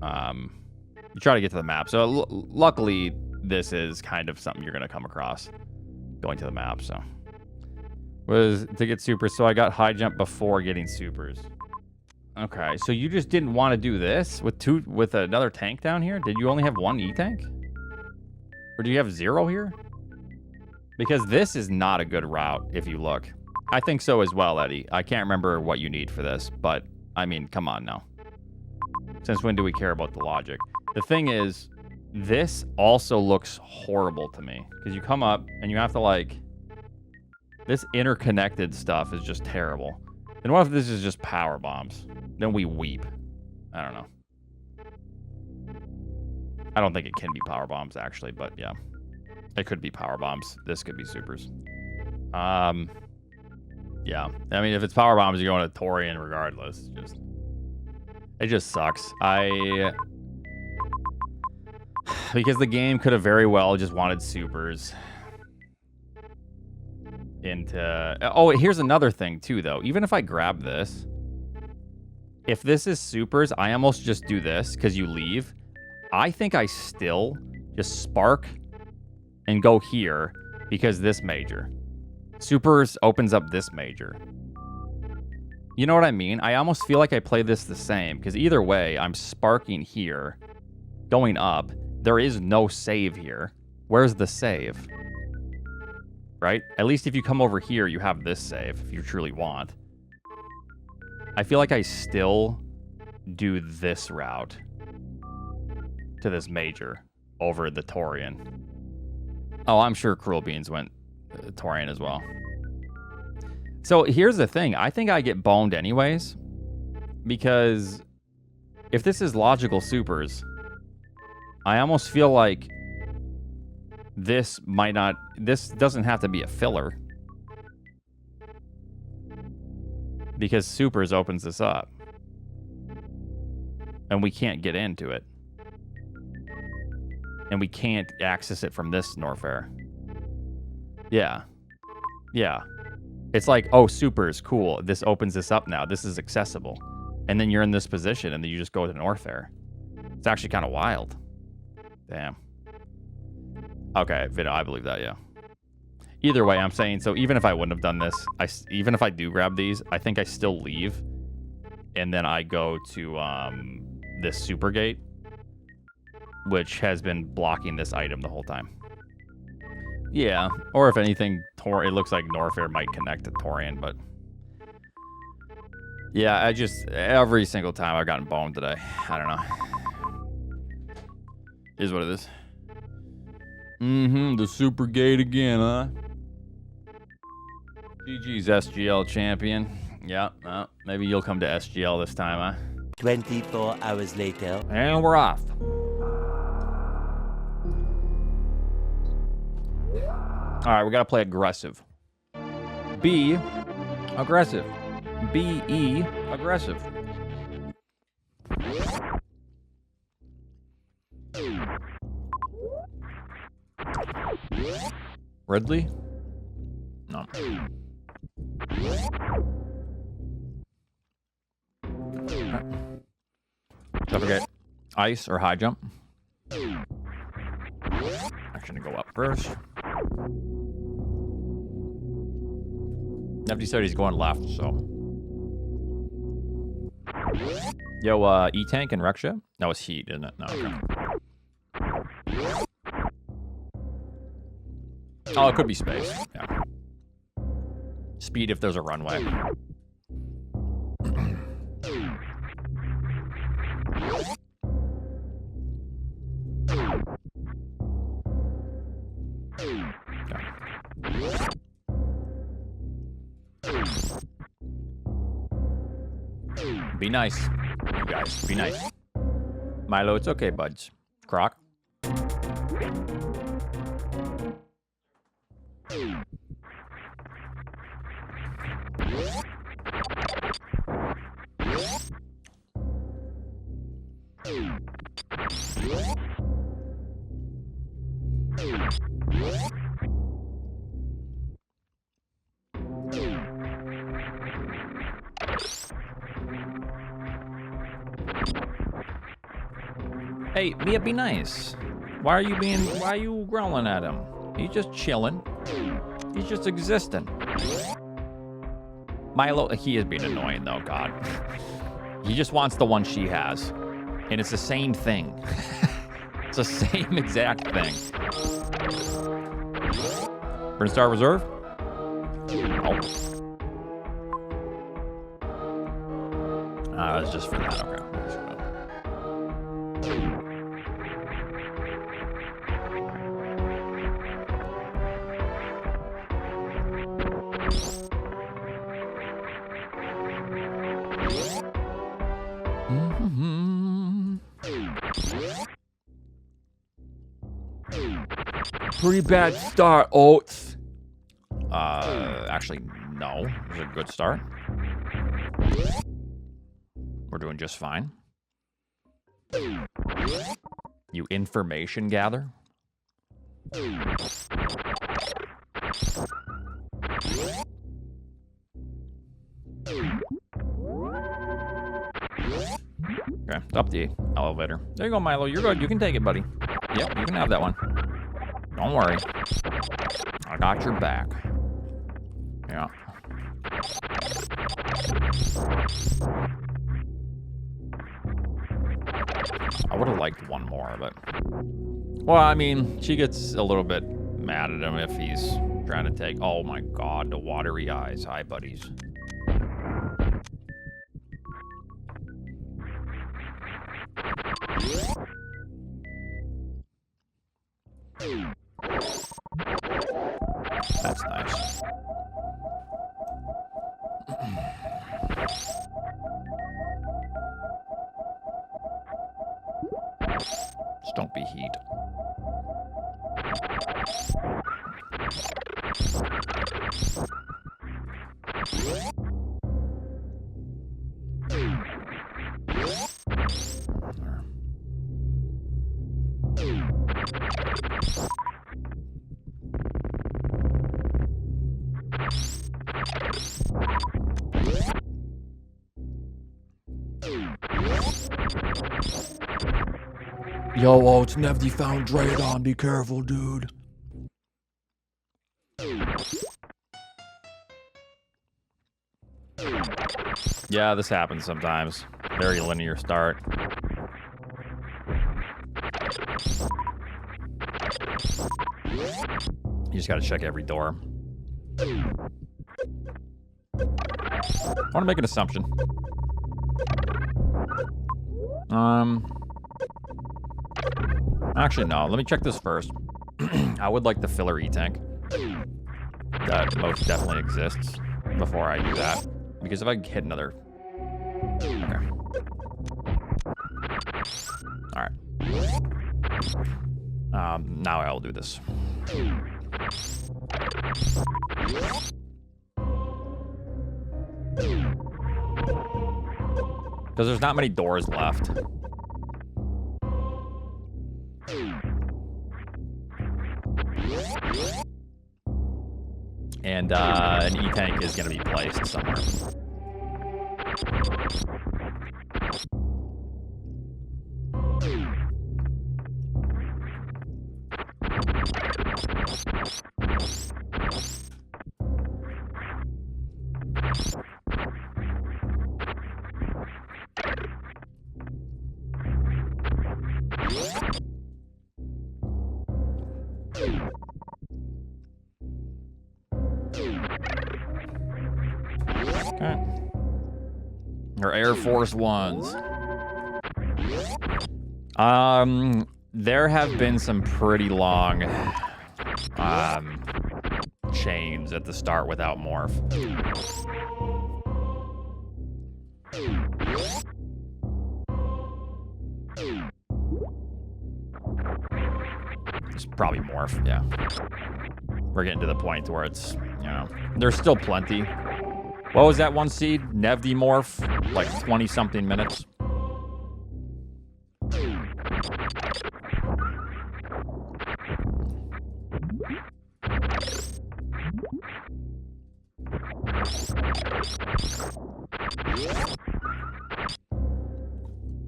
You try to get to the map. So luckily, this is kind of something you're going to come across going to the map. So, was to get supers. So I got high jump before getting supers. Okay, so you just didn't want to do this with another tank down here? Did you only have one E-tank? Or do you have 0 here? Because this is not a good route, if you look. I think so as well, Eddie. I can't remember what you need for this, but, I mean, come on now. Since when do we care about the logic? The thing is, this also looks horrible to me. Because you come up, and you have to, like... This interconnected stuff is just terrible. And what if this is just power bombs? Then we weep. I don't know. I don't think it can be power bombs, actually, but yeah. It could be power bombs. This could be supers. Yeah. I mean, if it's power bombs, you're going to Torian regardless. It just sucks. Because the game could have very well just wanted supers. Oh, here's another thing too, though. Even if I grab this, if this is supers, I almost just do this because you leave. I think I still just spark and go here because this major. Supers opens up this major. You know what I mean? I almost feel like I play this the same because either way, I'm sparking here, going up. There is no save here. Where's the save? Right? At least if you come over here, you have this save, if you truly want. I feel like I still do this route to this major over the Torian. Oh, I'm sure Cruel Beans went Torian as well. So here's the thing. I think I get boned anyways. Because if this is logical supers, I almost feel like this doesn't have to be a filler. Because supers opens this up. And we can't get into it. And we can't access it from this Norfair. Yeah. Yeah. It's like, oh, supers, cool. This opens this up now. This is accessible. And then you're in this position, and then you just go to Norfair. It's actually kind of wild. Damn. Okay, Vito, I believe that, yeah. Either way, I'm saying, so even if I wouldn't have done this, even if I do grab these, I think I still leave. And then I go to this super gate, which has been blocking this item the whole time. Yeah, or if anything, it looks like Norfair might connect to Torian, but... Yeah, every single time I've gotten boned today. I don't know. Is what it is. The super gate again, huh? GG's SGL champion. Yeah, maybe you'll come to SGL this time, huh? 24 hours later. And we're off. Alright, we gotta play aggressive. B, aggressive. B-E, aggressive. Ridley? No. Don't forget ice or high jump. I'm gonna go up first. Nefty said he's going left, so. Yo, E-Tank and Rexha? That was Heat, isn't it? No, okay. Oh, it could be space. Yeah. Speed if there's a runway. Be nice, you guys. Be nice. Milo, it's okay, buds. Croc. Hey, Mia, be nice. Why are you growling at him? He's just chilling. He's just existing. Milo, he is being annoying though, God. He just wants the one she has. And it's the same thing. It's the same exact thing. Brinstar Reserve? Oh. It's just for that, okay. Pretty bad start, Oats. Actually, no. It was a good start. We're doing just fine. You information gather. Okay, up the elevator. There you go, Milo. You're good. You can take it, buddy. Yep, you can have that one. Don't worry. I got your back. Yeah. I would have liked one more, but... Well, I mean, she gets a little bit mad at him if he's trying to take... Oh my god, the watery eyes. Hi, buddies. Don't be heat. Yo, Oats, Nevdy found Draydon. Be careful, dude. Yeah, this happens sometimes. Very linear start. You just gotta check every door. I want to make an assumption. Actually, no. Let me check this first. I would like the filler E-tank. That most definitely exists before I do that. Because if I hit another... Okay. Alright. Now I will do this. Because there's not many doors left. And an E-tank is going to be placed somewhere. Okay. Or Air Force Ones. There have been some pretty long chains at the start without morph. It's probably morph, yeah. We're getting to the point where it's, you know, there's still plenty. What was that one seed? Nevdy morph? Like 20-something minutes.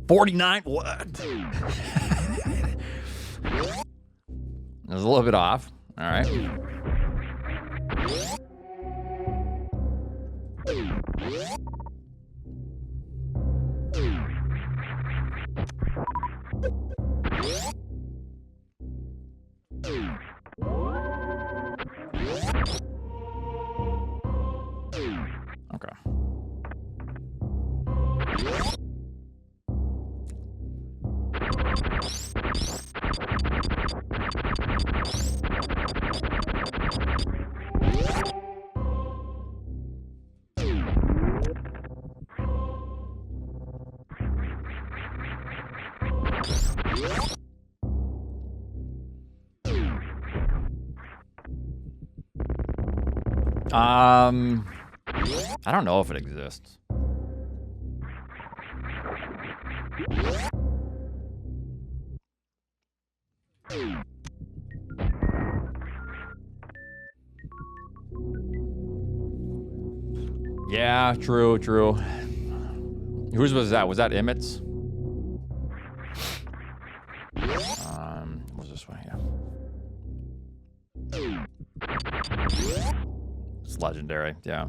$49? What? It was a little bit off. All right. Okay. I don't know if it exists. Yeah, true. Whose was that? Was that Emmett's? What was this way? Yeah. It's legendary, yeah.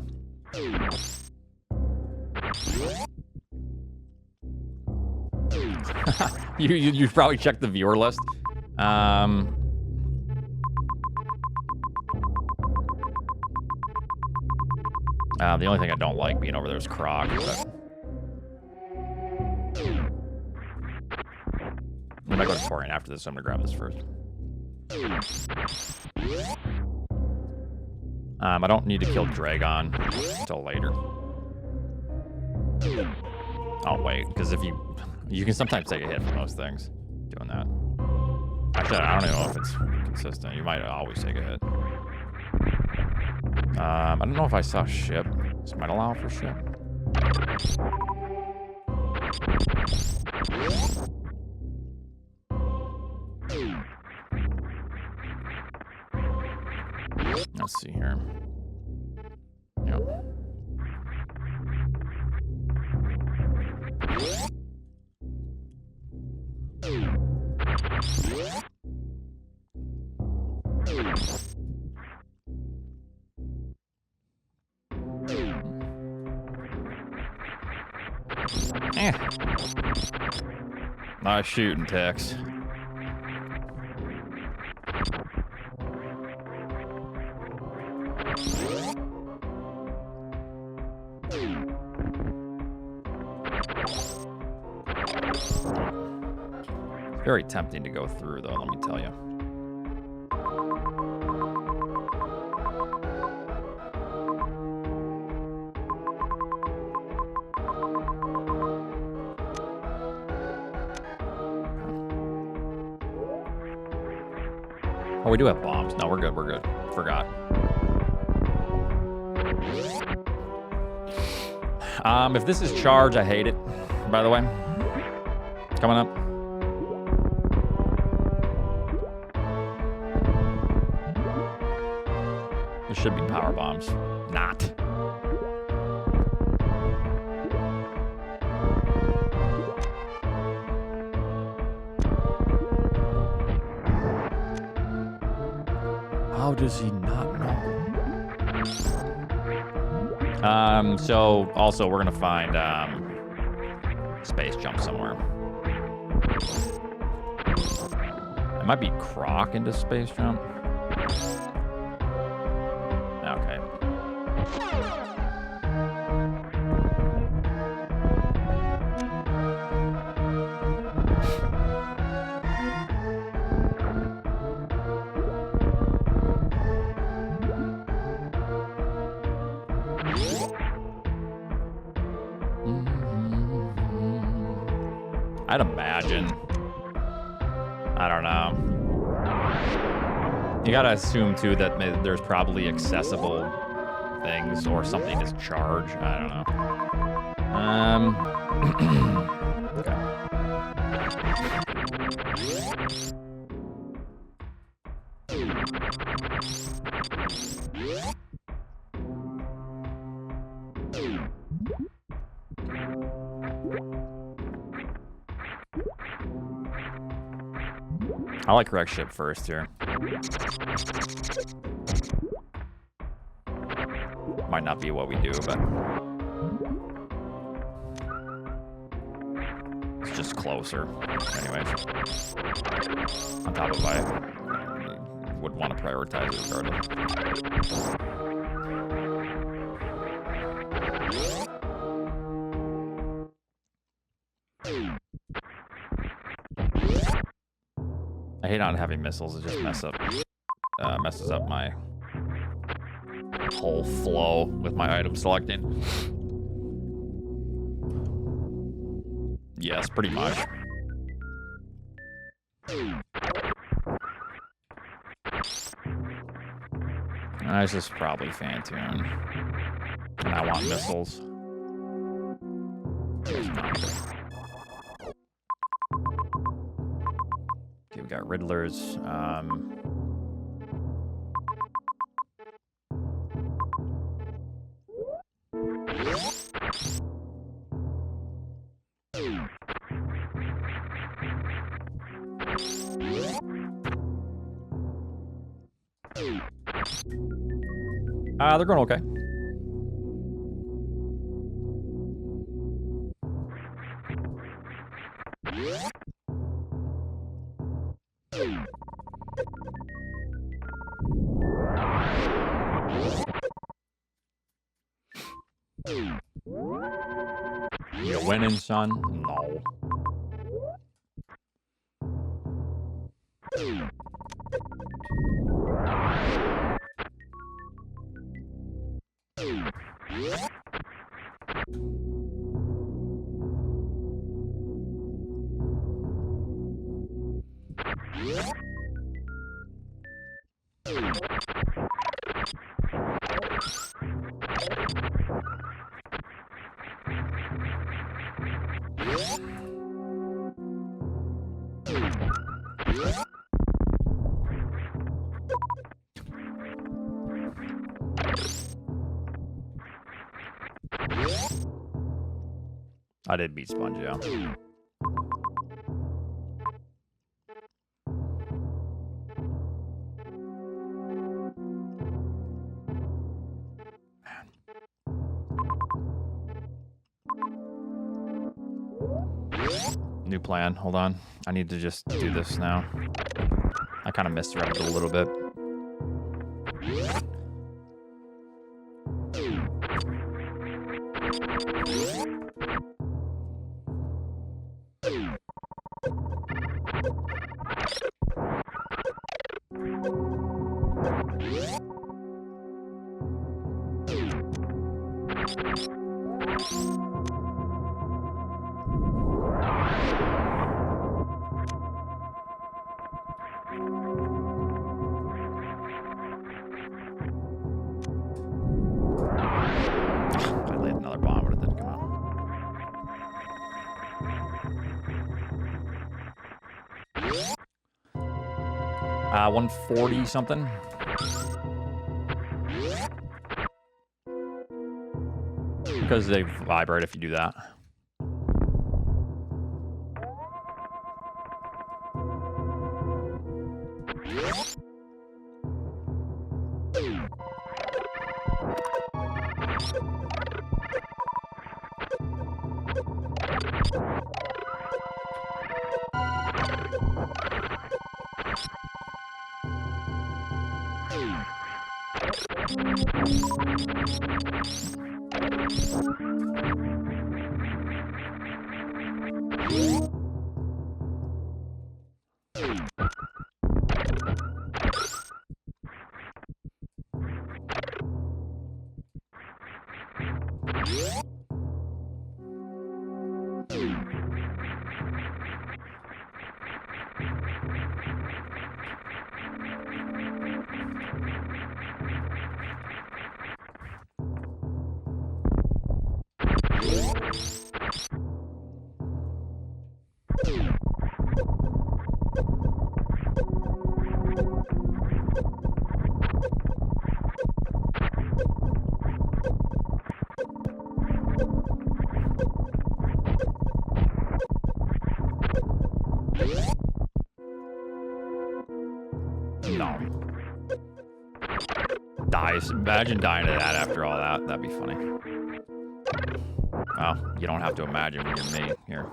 you probably checked the viewer list. The only thing I don't like being over there is Croc. But... I'm gonna go to Torian after this, so I'm gonna grab this first. I don't need to kill Dragon until later. I'll wait, because if you can sometimes take a hit from most things doing that. Shit, I don't even know if it's consistent. You might always take a hit. I don't know if I saw ship. This might allow for ship. Let's see here. Yep. Nice shooting, Tex. Very tempting to go through, though, let me tell you. Oh, we do have bombs. No, we're good. We're good. Forgot. If this is charge, I hate it. By the way, coming up. There should be power bombs. Not. How does he not know? So also we're gonna find space jump somewhere. It might be Croc into space jump. Okay. I'd imagine. I don't know. You gotta assume too that there's probably accessible things or something is charged. I don't know. Okay. I like correct ship first here. Might not be what we do, but it's just closer. Anyways, on top of I would want to prioritize it regardless. I hate on having missiles. It just messes up my whole flow with my item selecting. Yes, pretty much. This is probably Phantom. And I want missiles. Okay, we got Riddlers. They're going okay. You winning, son? No. I did beat Sponge, yeah. New plan. Hold on. I need to just do this now. I kind of misread it a little bit. I laid another bomb, but it didn't come out. 140 something. Because they vibrate if you do that. No. Dies. Imagine dying to that after all that. That'd be funny. Well, you don't have to imagine when you're me. Here.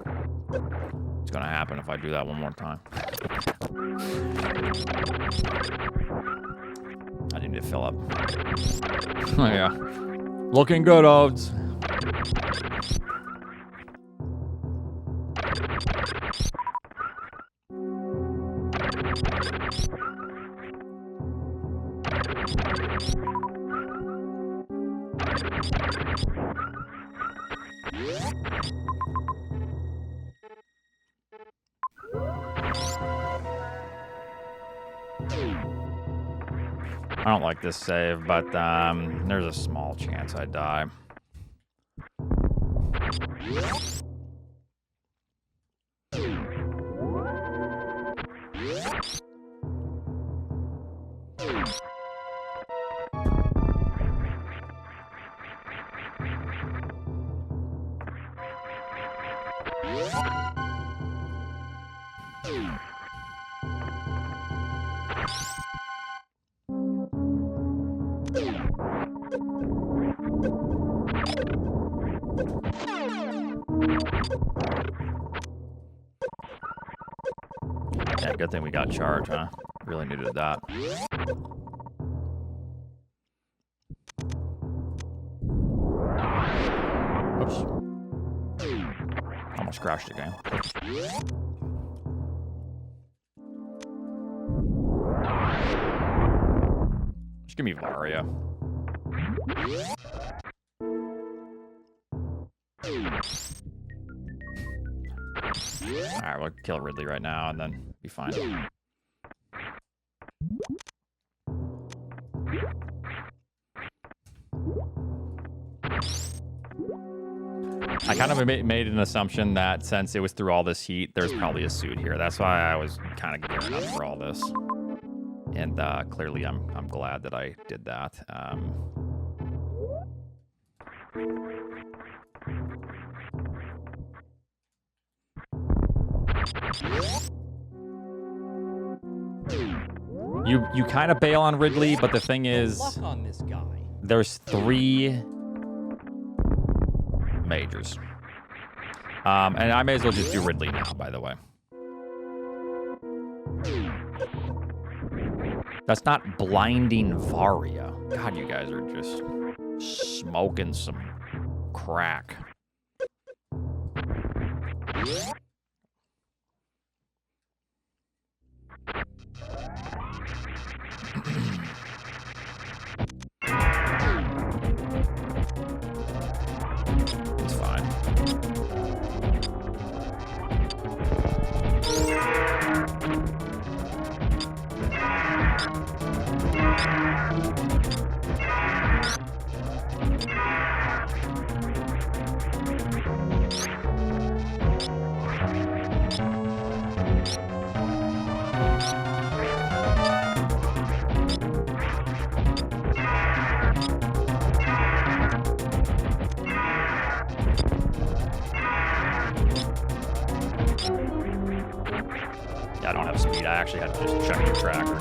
It's gonna happen if I do that one more time. I need to fill up. Oh, yeah. Looking good, Oats. I don't like this save, but there's a small chance I die. Yeah, good thing we got charged, huh? Really needed that. Oops. Almost crashed the game. Just give me Varia. Alright, we'll kill Ridley right now and then be fine. I kind of made an assumption that since it was through all this heat, there's probably a suit here. That's why I was kind of gearing up for all this. And clearly I'm glad that I did that. You kind of bail on Ridley, but the thing is, Luck on this guy. there's 3 majors. And I may as well just do Ridley now, by the way. That's not blinding Varia. God, you guys are just smoking some crack. It's fine. Yeah, I don't have speed. I actually had to just check the tracker.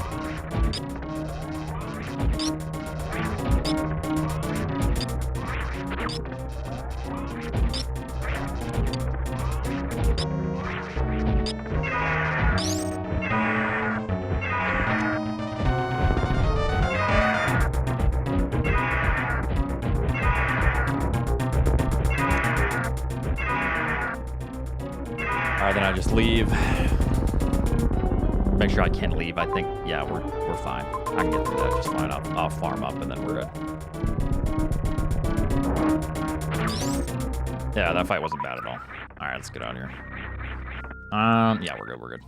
All right, then I just leave. Make sure I can leave. I think, yeah, we're fine. I can get through that just fine. I'll farm up and then we're good. Yeah, that fight wasn't bad at all. All right, let's get out of here. Yeah, we're good. We're good.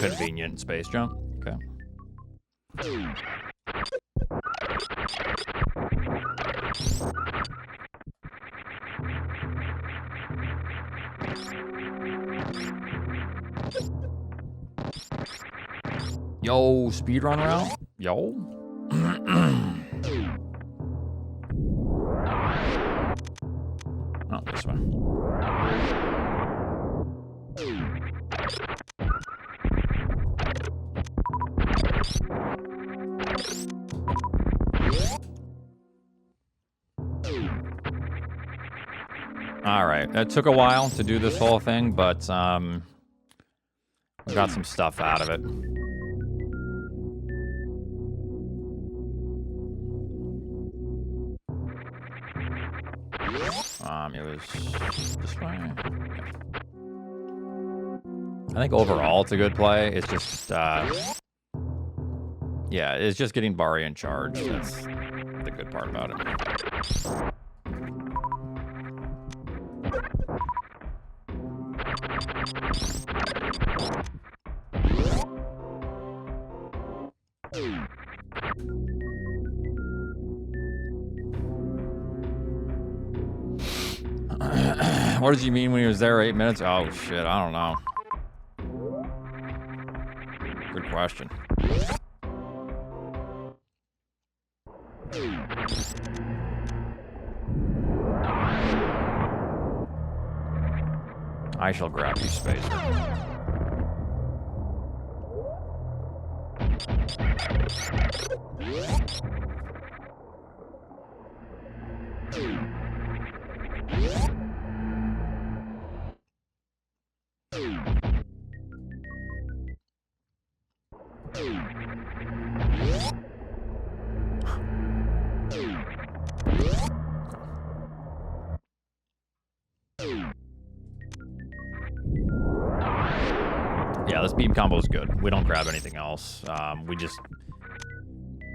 Convenient space jump. Okay. Yo, speedrunner out. Yo. Oh, this way. All right, it took a while to do this whole thing, but we got some stuff out of it. It was this way. I think overall it's a good play. It's just, yeah, it's just getting Bari in charge. That's the good part about it. What does he mean when he was there 8 minutes? Oh shit, I don't know. Good question. I shall grab you, Spacer. Yeah, this beam combo is good. We don't grab anything else.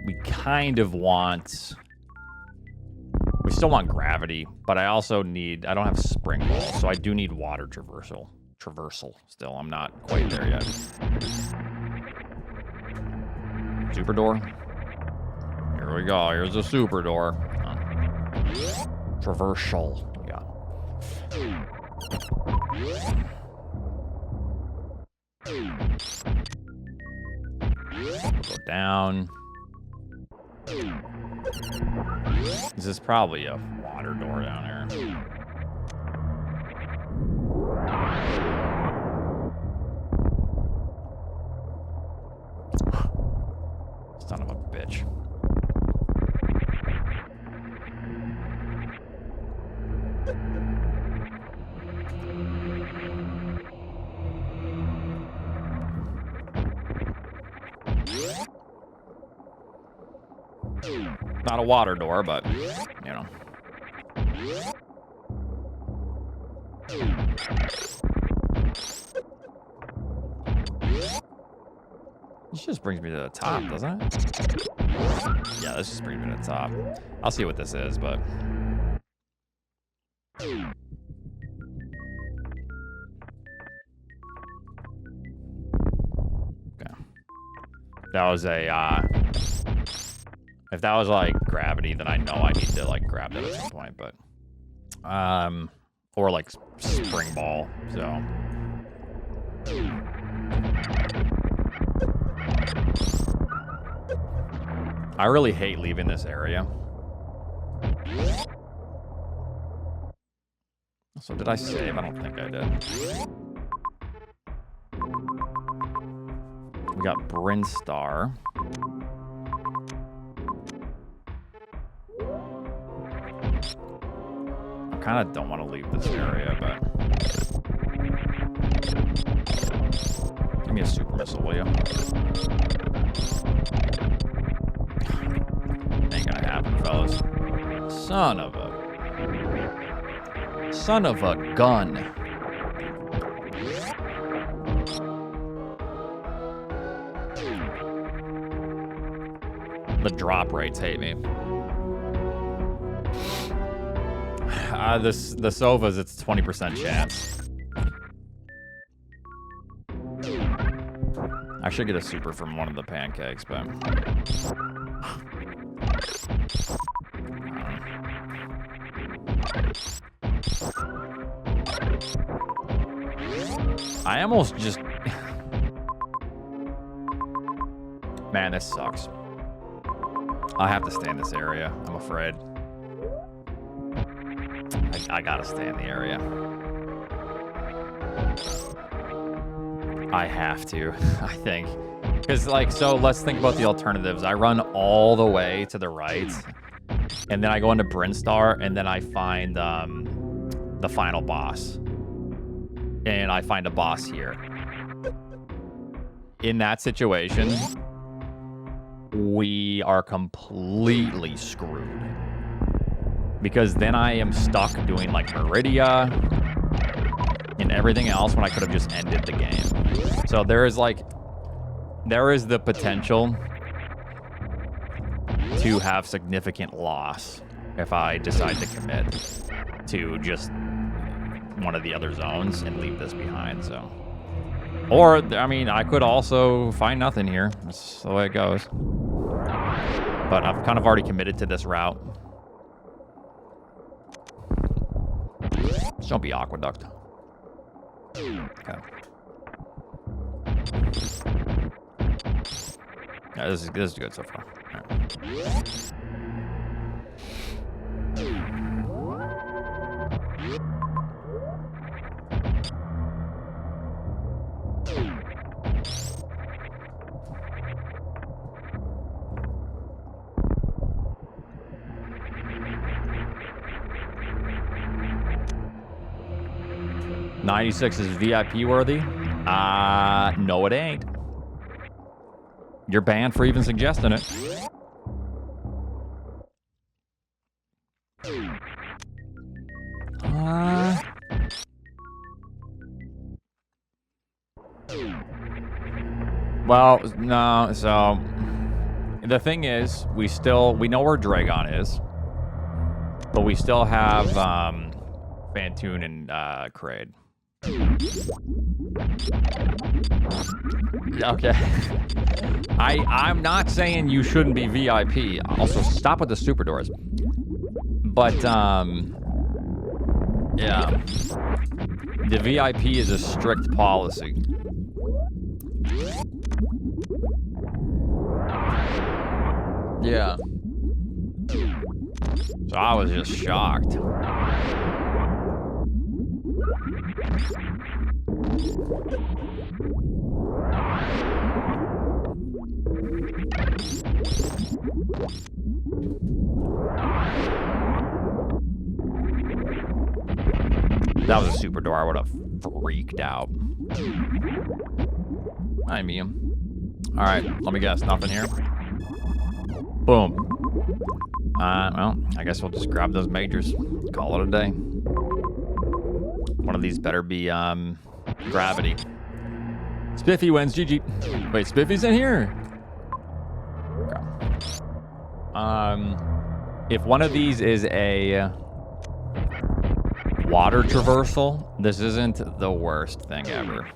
We kind of want... We still want gravity, but I also need... I don't have spring ball, so I do need water traversal. Still, I'm not quite there yet. Super door. Here we go. Here's a super door. Traversal. Yeah. Go down. This is probably a water door down here. Son of a bitch. Not a water door, but, you know. This just brings me to the top, doesn't it? Yeah, this just brings me to the top. I'll see what this is, but... Okay. That was a, if that was, like, gravity, then I know I need to, like, grab that at some point, but... Or, like, spring ball, so... I really hate leaving this area. So did I save? I don't think I did. We got Brinstar. I kind of don't want to leave this area, but... Give me a super missile, will you? Ain't gonna happen, fellas. Son of a gun. The drop rates hate me. The Sovas, it's 20% chance. I should get a super from one of the pancakes, but... I almost just... Man, this sucks. I have to stay in this area, I'm afraid. I gotta stay in the area. I have to, I think. Because, like, so let's think about the alternatives. I run all the way to the right, and then I go into Brinstar, and then I find the final boss. And I find a boss here. In that situation, we are completely screwed. Because then I am stuck doing, like, Meridia and everything else when I could have just ended the game. So there is the potential to have significant loss if I decide to commit to just one of the other zones and leave this behind, so. Or, I mean, I could also find nothing here. That's the way it goes. But I've kind of already committed to this route. Just don't be Aqueduct. Okay. Yeah, this is good so far. All right. 96 is VIP worthy? No it ain't. You're banned for even suggesting it. Well, no. So the thing is, we know where Dragon is, but we still have Fantoon and Kraid. Okay. I'm not saying you shouldn't be VIP. Also, stop with the super doors. But yeah, the VIP is a strict policy. Yeah. So I was just shocked. That was a super door. I would have freaked out. I mean, all right. Let me guess. Nothing here. Boom. Well, I guess we'll just grab those majors. Call it a day. One of these better be gravity. Spiffy wins. GG. Wait, Spiffy's in here. Okay. If one of these is a water traversal, this isn't the worst thing ever.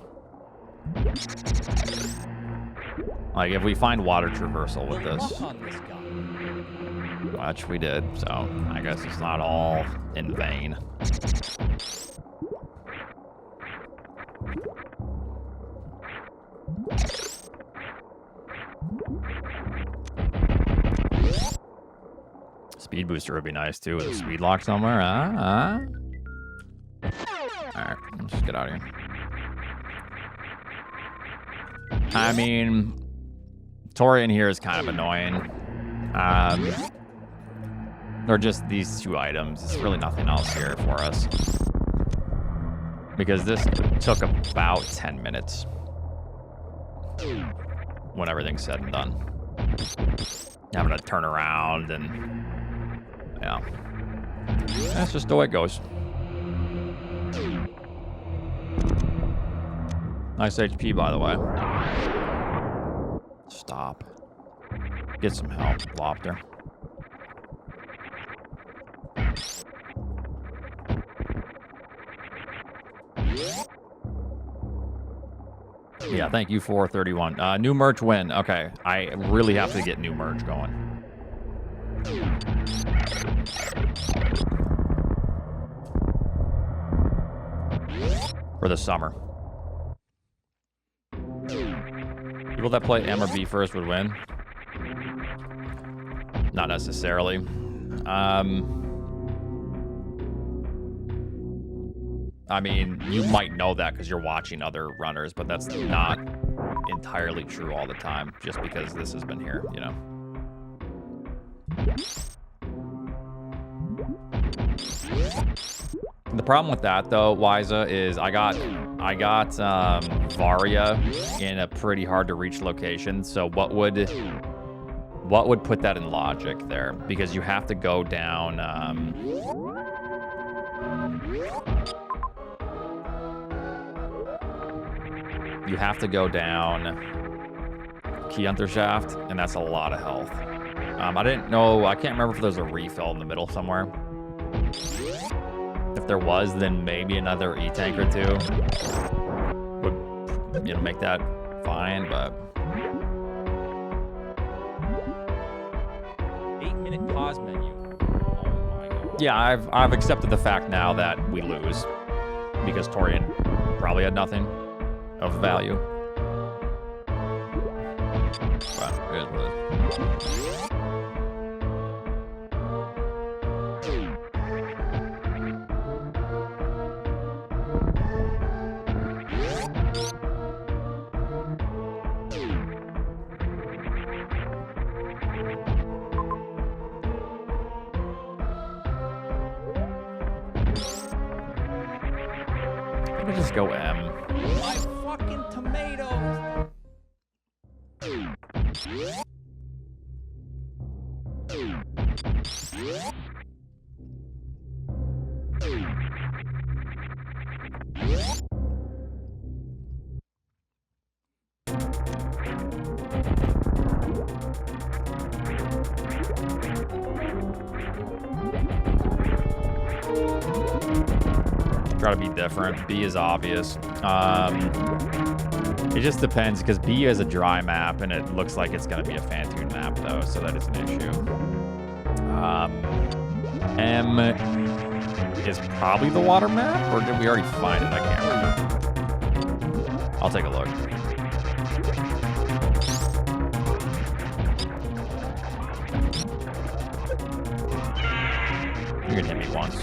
Like, if we find water traversal with this, which we did, so I guess it's not all in vain. Speed booster would be nice too, with a speed lock somewhere. Alright, let's just get out of here. I mean, Tori in here is kind of annoying. Or just these two items. There's really nothing else here for us. Because this took about 10 minutes. When everything's said and done. Having to turn around and... yeah. That's just the way it goes. Nice HP, by the way. Stop. Get some help, Lopter. Yeah, thank you for 31. New merch win. Okay, I really have to get new merch going. For the summer. People that play M or B first would win. Not necessarily. I mean, you might know that because you're watching other runners, but that's not entirely true all the time, just because this has been here, you know. The problem with that, though, Wiza, is I got Varia in a pretty hard to reach location. So what would put that in logic there? Because you have to go down. You have to go down Key Hunter Shaft, and that's a lot of health. I didn't know. I can't remember if there's a refill in the middle somewhere. If there was, then maybe another E-tank or two would, you know, make that fine, but... 8-minute pause menu. Oh my God. Yeah, I've accepted the fact now that we lose because Torian probably had nothing of value. But it is what it is. Let me just go M. My fucking tomatoes! Try to be different. B is obvious. It just depends because B is a dry map and it looks like it's going to be a Fantoon map though, so that is an issue. M is probably the water map, or did we already find it? I can't remember. I'll take a look. You can hit me once.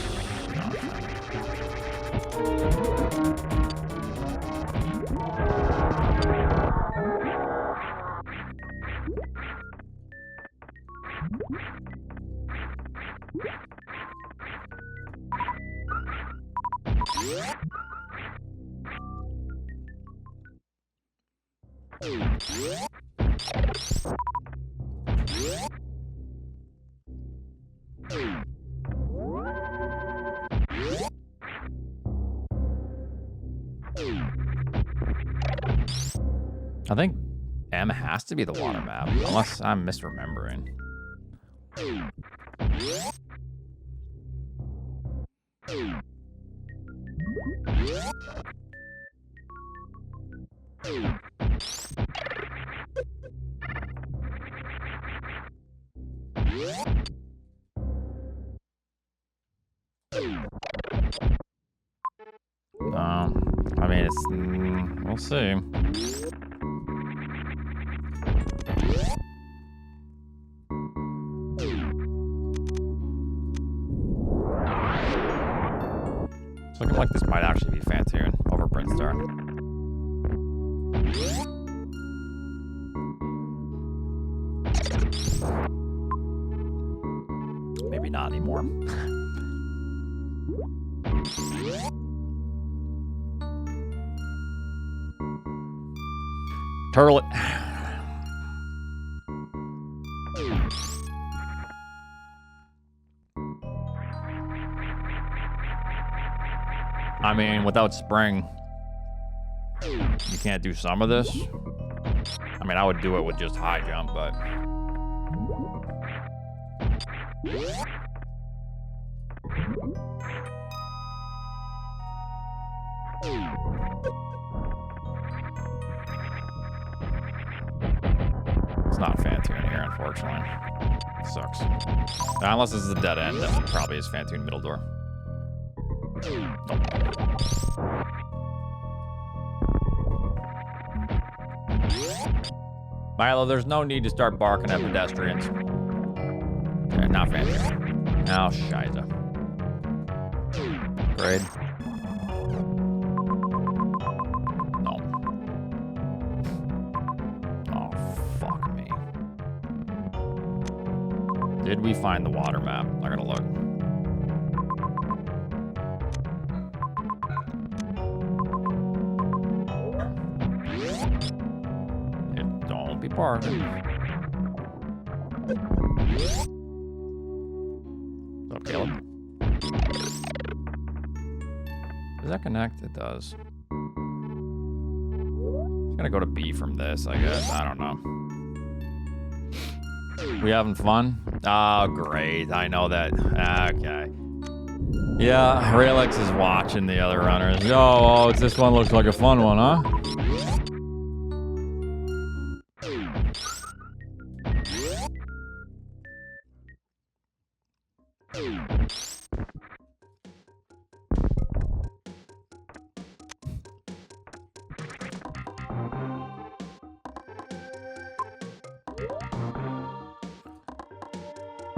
I think M has to be the water map, unless I'm misremembering. I mean, it's we'll see. It's looking like this might actually be Fantoon over Brinstar. Maybe not anymore. Turtle. I mean, without spring, you can't do some of this. I mean, I would do it with just high jump, but... It's not Fantoon here, unfortunately. Sucks. Unless this is a dead end, then it probably is Fantoon middle door. Milo, there's no need to start barking at pedestrians. Okay, not Fantoon. Oh, shiza. Grade. No. Oh, fuck me. Did we find the water map? I gotta look. Don't be barking. What's up, Caleb? Does that connect? It does. I'm gonna go to B from this, I guess. I don't know. We having fun? Oh, great. I know that. Okay. Yeah, Raelix is watching the other runners. Oh, this one looks like a fun one, huh?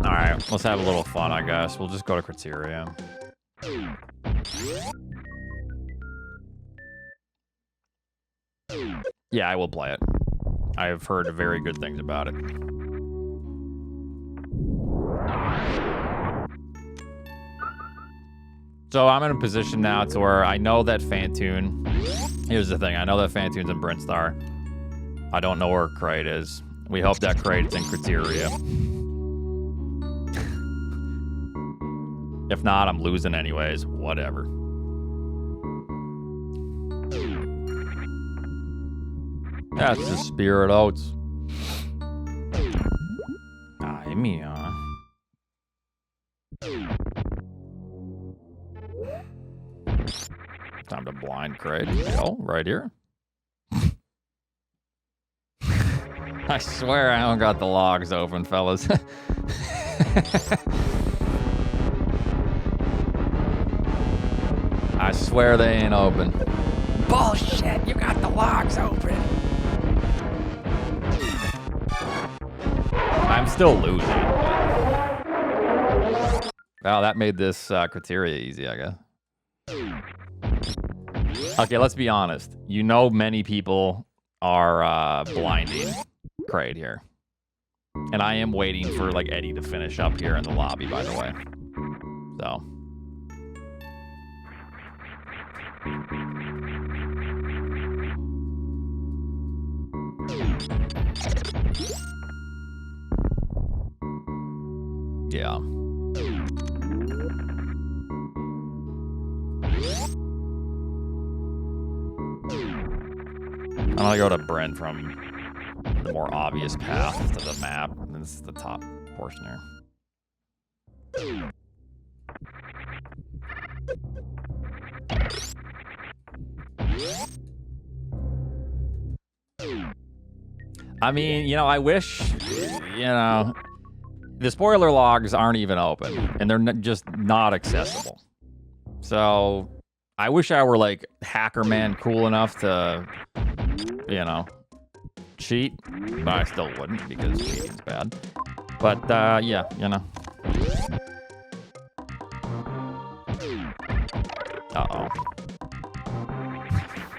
Alright, let's have a little fun, I guess. We'll just go to criteria. Yeah, I will play it. I have heard very good things about it. So I'm in a position now to where I know that Fantoon... Here's the thing, I know that Fantoon's in Brinstar. I don't know where Crate is. We hope that Crate's in criteria. If not, I'm losing anyways. Whatever. That's the Spirit Oats. Ay, mia. Time to blind crate. Oh, right here. I swear I don't got the logs open, fellas. I swear they ain't open. Bullshit, you got the logs open. I'm still losing. Wow, that made this criteria easy, I guess. Okay, let's be honest. You know many people are blinding Kraid here. And I am waiting for, like, Eddie to finish up here in the lobby, by the way. So. Yeah. I'm gonna go to Brent from the more obvious path to the map. And this is the top portion here. I mean, you know, I wish, you know, the spoiler logs aren't even open, and they're just not accessible. So I wish I were like hacker man cool enough to, you know, cheat, but I still wouldn't because cheating's bad. But yeah, you know. Uh-oh.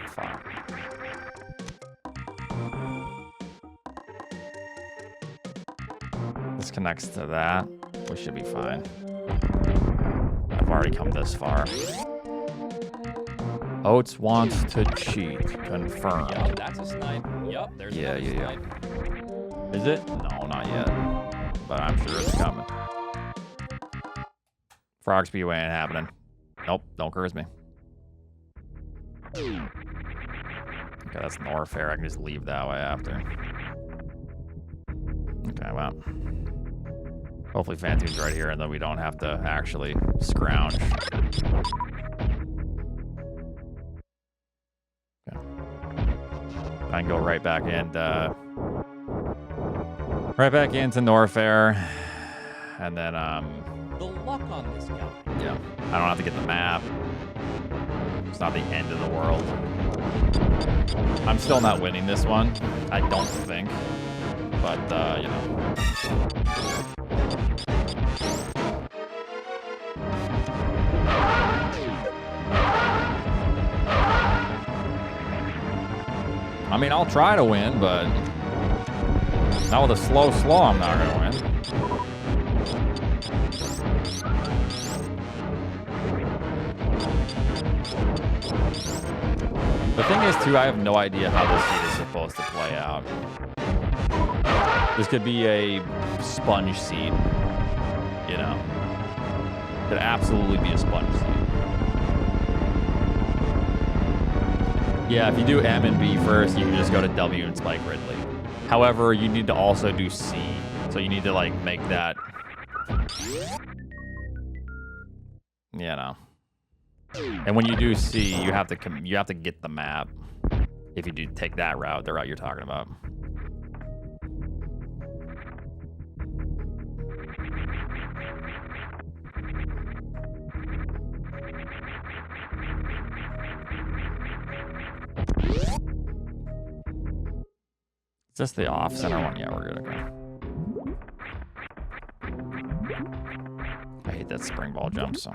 Fuck. This connects to that. We should be fine. I've already come this far. Oats wants to cheat. Confirmed. Yup, that's a snipe. Yup, there's Yeah. snipe. Is it? No, not yet. But I'm sure it's coming. Frog Speedway ain't happening. Nope, don't curse me. Okay, that's Norfair. I can just leave that way after. Okay, well. Hopefully Fantoon's right here, and then we don't have to actually scrounge. Okay. I can go right back into Norfair, and then The luck on this guy. yeah, I don't have to get the map. It's not the end of the world. I'm still not winning this one, I don't think, but you know. I mean, I'll try to win, but not with a slow I'm not gonna win. The thing is, too, I have no idea how this seed is supposed to play out. This could be a sponge seed, you know? Could absolutely be a sponge seed. Yeah, if you do M and B first, you can just go to W and spike Ridley. However, you need to also do C. So you need to, like, make that, you know. And when you do C, you have to get the map. If you do take that route, the route you're talking about. Is this the off center one? Yeah, we're good. Okay. I hate that spring ball jump, so.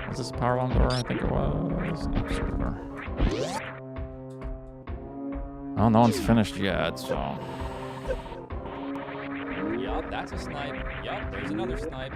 Was this a power bomb door? I think it was. No, super door. Oh, no one's finished yet, so. Yup, that's a snipe. Yup, there's another snipe.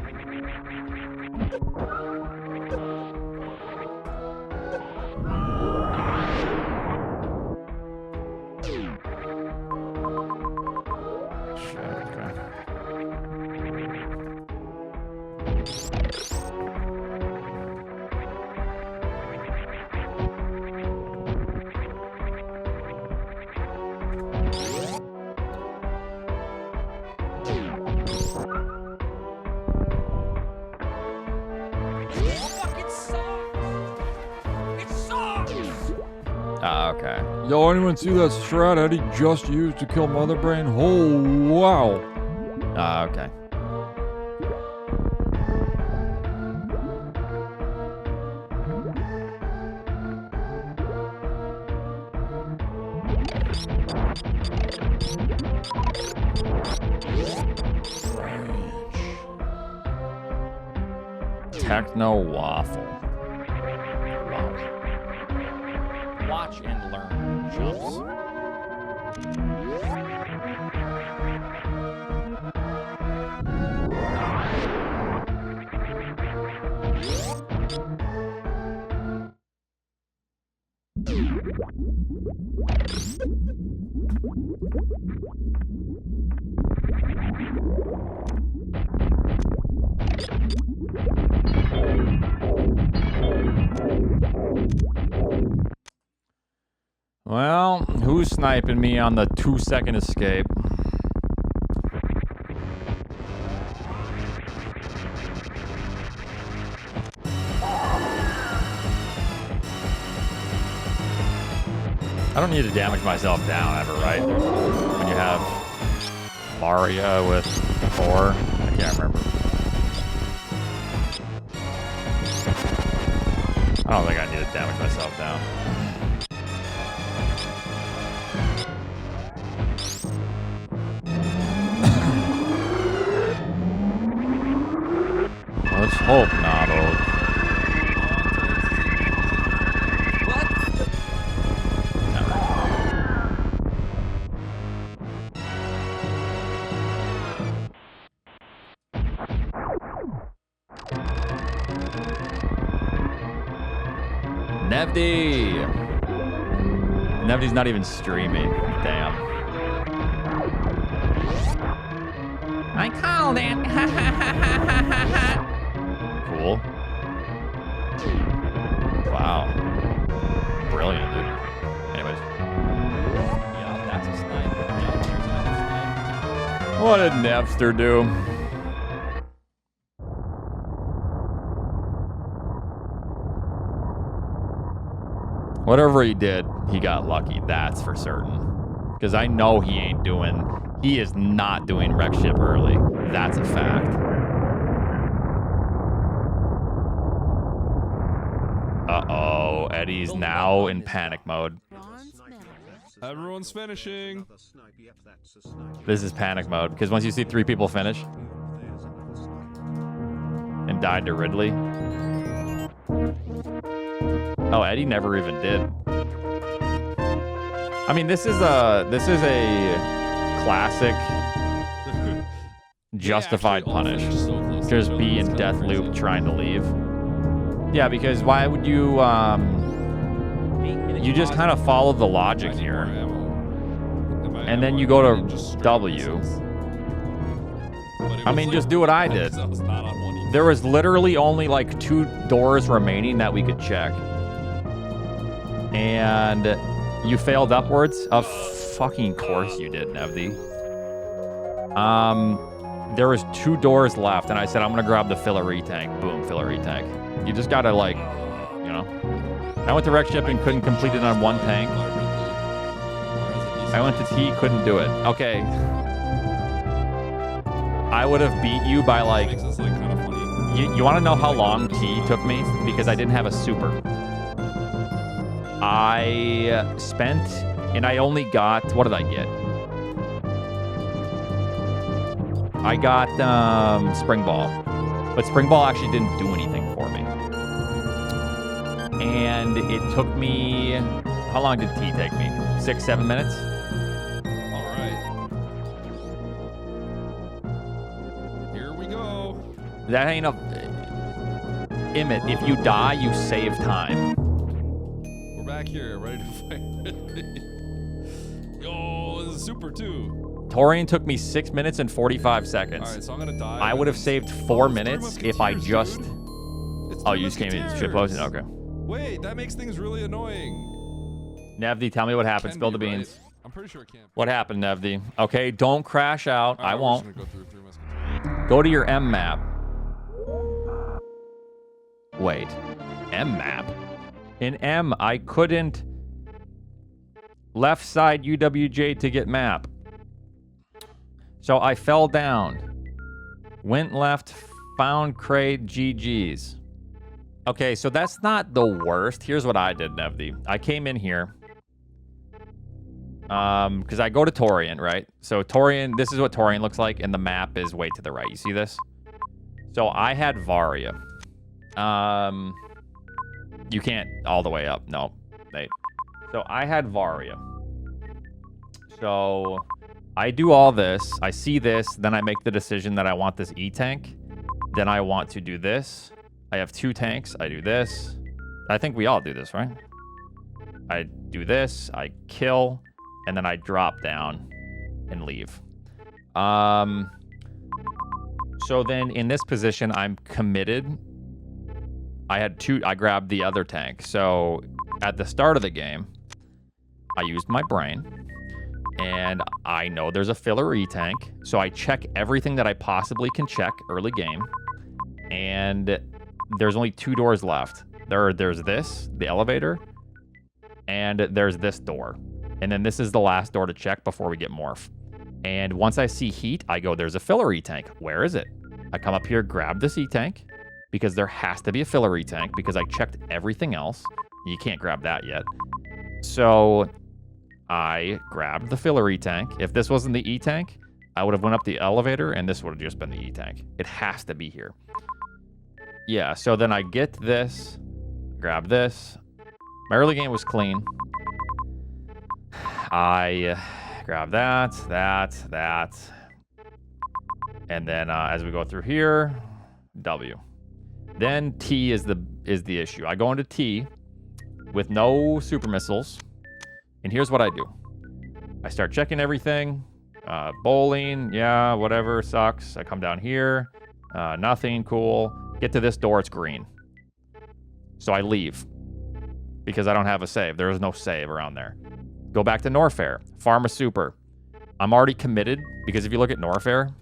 Okay. Yo, anyone see that strat Eddie just used to kill Mother Brain? Oh, wow. Okay. Techno waffle. Wow. Watch and learn jumps. Well, who's sniping me on the 2-second escape? I don't need to damage myself down ever, right? When you have Mario with 4, I can't remember. I don't think I need to damage myself down. Let's hope not, old. Nevdy! Nevdy's not even streaming. Damn. I called it. Cool. Wow. Brilliant, dude. Anyways. Yeah, that's a snipe. Yeah, there's another snipe. What did Nevster do? Whatever he did, he got lucky. That's for certain. Because I know he is not doing wreck ship early. That's a fact. Uh-oh. Eddie's now in panic mode. Everyone's finishing. This is panic mode. Because once you see 3 people finish and died to Ridley. Oh, Eddie never even did. I mean, this is a classic justified punish. Just be in death loop trying to leave. Yeah, because why would you you just kind of follow the logic here. And then you go to W. I mean, just do what I did. There was literally only like 2 doors remaining that we could check. And you failed upwards? Of fucking course you did, Nevdy. There was 2 doors left, and I said, I'm gonna grab the filler tank. Boom, filler tank. You just gotta, like, you know. I went to wreck ship and couldn't complete it on 1 tank. I went to T, couldn't do it. Okay. I would have beat you by, like... You want to know how long T took me? Because I didn't have a super. I spent, and I only got, what did I get? I got Spring Ball. But Spring Ball actually didn't do anything for me. And it took me, how long did T take me? 6, 7 minutes? All right. Here we go. That ain't a... Emmett, if you die, you save time. We're back here, ready to fight. Yo, this is super too. Torian took me 6 minutes and 45 seconds. All right, so I'm gonna die. I would have saved 4 minutes if I just... Oh, you just came in shit posting? Okay. Wait, that makes things really annoying. Nevdy, tell me what happened. Spill the Can be, beans. right? I'm pretty sure it can't. What happened, Nevdy? Okay, don't crash out. All right, I we're won't. just gonna go through Three Musketeers. Go to your M map. Wait. M map? In M, I couldn't... Left side UWJ to get map. So I fell down. Went left, found crate, GG's. Okay, so that's not the worst. Here's what I did, Nevdi. I came in here. Because I go to Torian, right? So Torian, this is what Torian looks like, and the map is way to the right. You see this? So I had Varia. You can't all the way up. No, Nate. So I had Varia. So I do all this. I see this. Then I make the decision that I want this E-tank. Then I want to do this. I have 2 tanks. I do this. I think we all do this, right? I do this. I kill. And then I drop down and leave. So then in this position, I'm committed. I grabbed the other tank. So at the start of the game, I used my brain. And I know there's a filler E-tank. So I check everything that I possibly can check early game. And there's only 2 doors left. There's this, the elevator. And there's this door. And then this is the last door to check before we get morph. And once I see heat, I go, there's a filler E-tank. Where is it? I come up here, grab this E-tank, because there has to be a filler E-tank, because I checked everything else. You can't grab that yet. So I grabbed the filler E-tank. If this wasn't the E-tank, I would have went up the elevator, and this would have just been the E-tank. It has to be here. Yeah, so then I get this, grab this. My early game was clean. I grab that. And then as we go through here, W. Then T is the issue. I go into T with no super missiles. And here's what I do. I start checking everything. Bowling, yeah, whatever, sucks. I come down here. Nothing, cool. Get to this door, it's green. So I leave. Because I don't have a save. There is no save around there. Go back to Norfair. Farm a super. I'm already committed, because if you look at Norfair,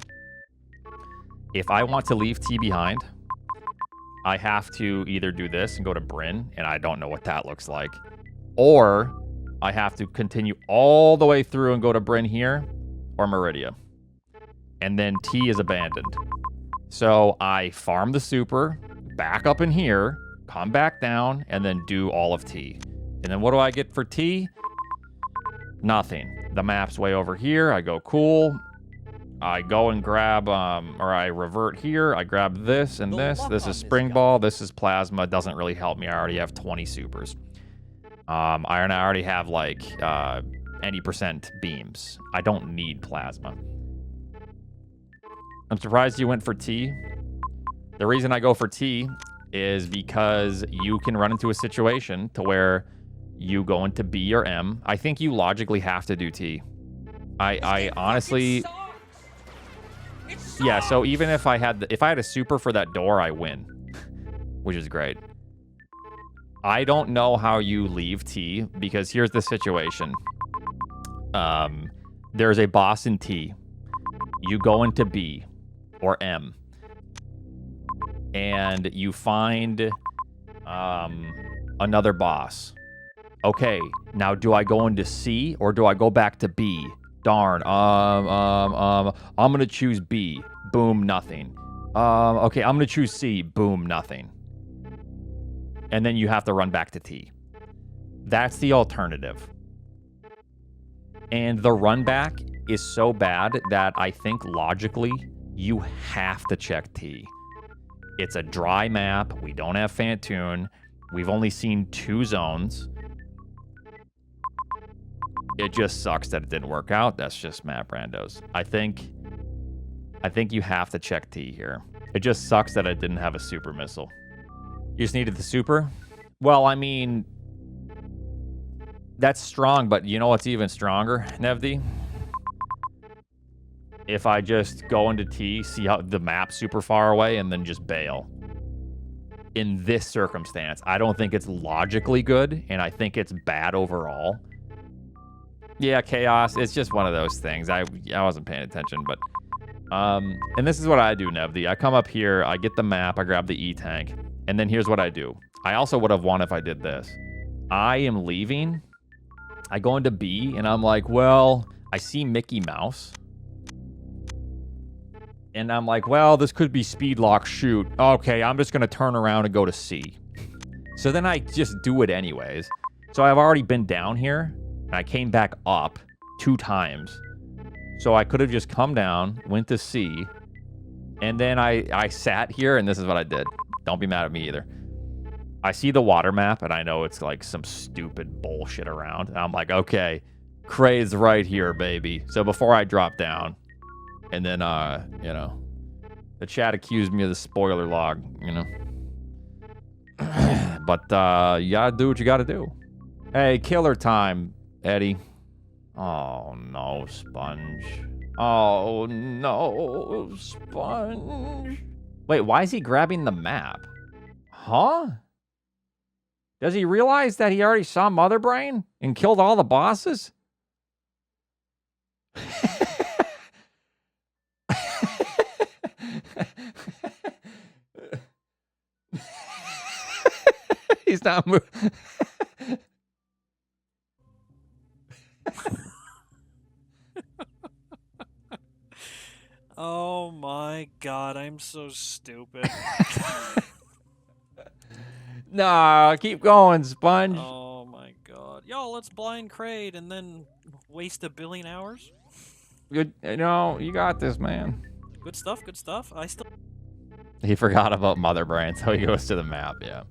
if I want to leave T behind, I have to either do this and go to Bryn, and I don't know what that looks like. Or I have to continue all the way through and go to Bryn here, or Meridia. And then T is abandoned. So I farm the super, back up in here, come back down, and then do all of T. And then what do I get for T? Nothing. The map's way over here. I go, cool. I go and grab, or I revert here. I grab this and this. This is Spring Ball. This is Plasma. Doesn't really help me. I already have 20 supers. I already have like any percent beams. I don't need Plasma. I'm surprised you went for T. The reason I go for T is because you can run into a situation to where you go into B or M. I think you logically have to do T. I honestly... Yeah, so even if I had a super for that door, I win. Which is great. I don't know how you leave T, because here's the situation. There's a boss in T. You go into B or M. And you find another boss. Okay, now do I go into C or do I go back to B? Darn. I'm gonna choose B. Boom, nothing. Okay, I'm gonna choose C. Boom, nothing. And then you have to run back to T. That's the alternative. And the run back is so bad that I think logically you have to check T. It's a dry map. We don't have Fantoon. We've only seen 2 zones. It just sucks that it didn't work out. That's just map randos. I think you have to check T here. It just sucks that I didn't have a super missile. You just needed the super? Well, I mean, that's strong, but you know what's even stronger, Nevdi? If I just go into T, see how the map's super far away, and then just bail. In this circumstance, I don't think it's logically good, and I think it's bad overall. Yeah, chaos. It's just one of those things. I wasn't paying attention, but... and this is what I do, Nevdi. I come up here, I get the map, I grab the E-tank, and then here's what I do. I also would have won if I did this. I am leaving, I go into B, and I'm like, well, I see Mickey Mouse. And I'm like, well, this could be speed lock, shoot. Okay, I'm just going to turn around and go to C. So then I just do it anyways. So I've already been down here, and I came back up 2 times. So I could have just come down, went to C, and then I sat here, and this is what I did. Don't be mad at me either. I see the water map, and I know it's like some stupid bullshit around. And I'm like, okay, Cray's right here, baby. So before I drop down, and then, you know, the chat accused me of the spoiler log, you know. But you gotta do what you gotta do. Hey, killer time, Eddie. Oh, no, Sponge. Oh, no, Sponge. Wait, why is he grabbing the map? Huh? Does he realize that he already saw Mother Brain and killed all the bosses? He's not moving. Oh my god, I'm so stupid. Nah, keep going, Sponge. Oh my god. Yo, let's blind crate and then waste 1 billion hours? Good, you know, you got this, man. Good stuff, good stuff. I still... He forgot about Mother Brain, so he goes to the map, yeah.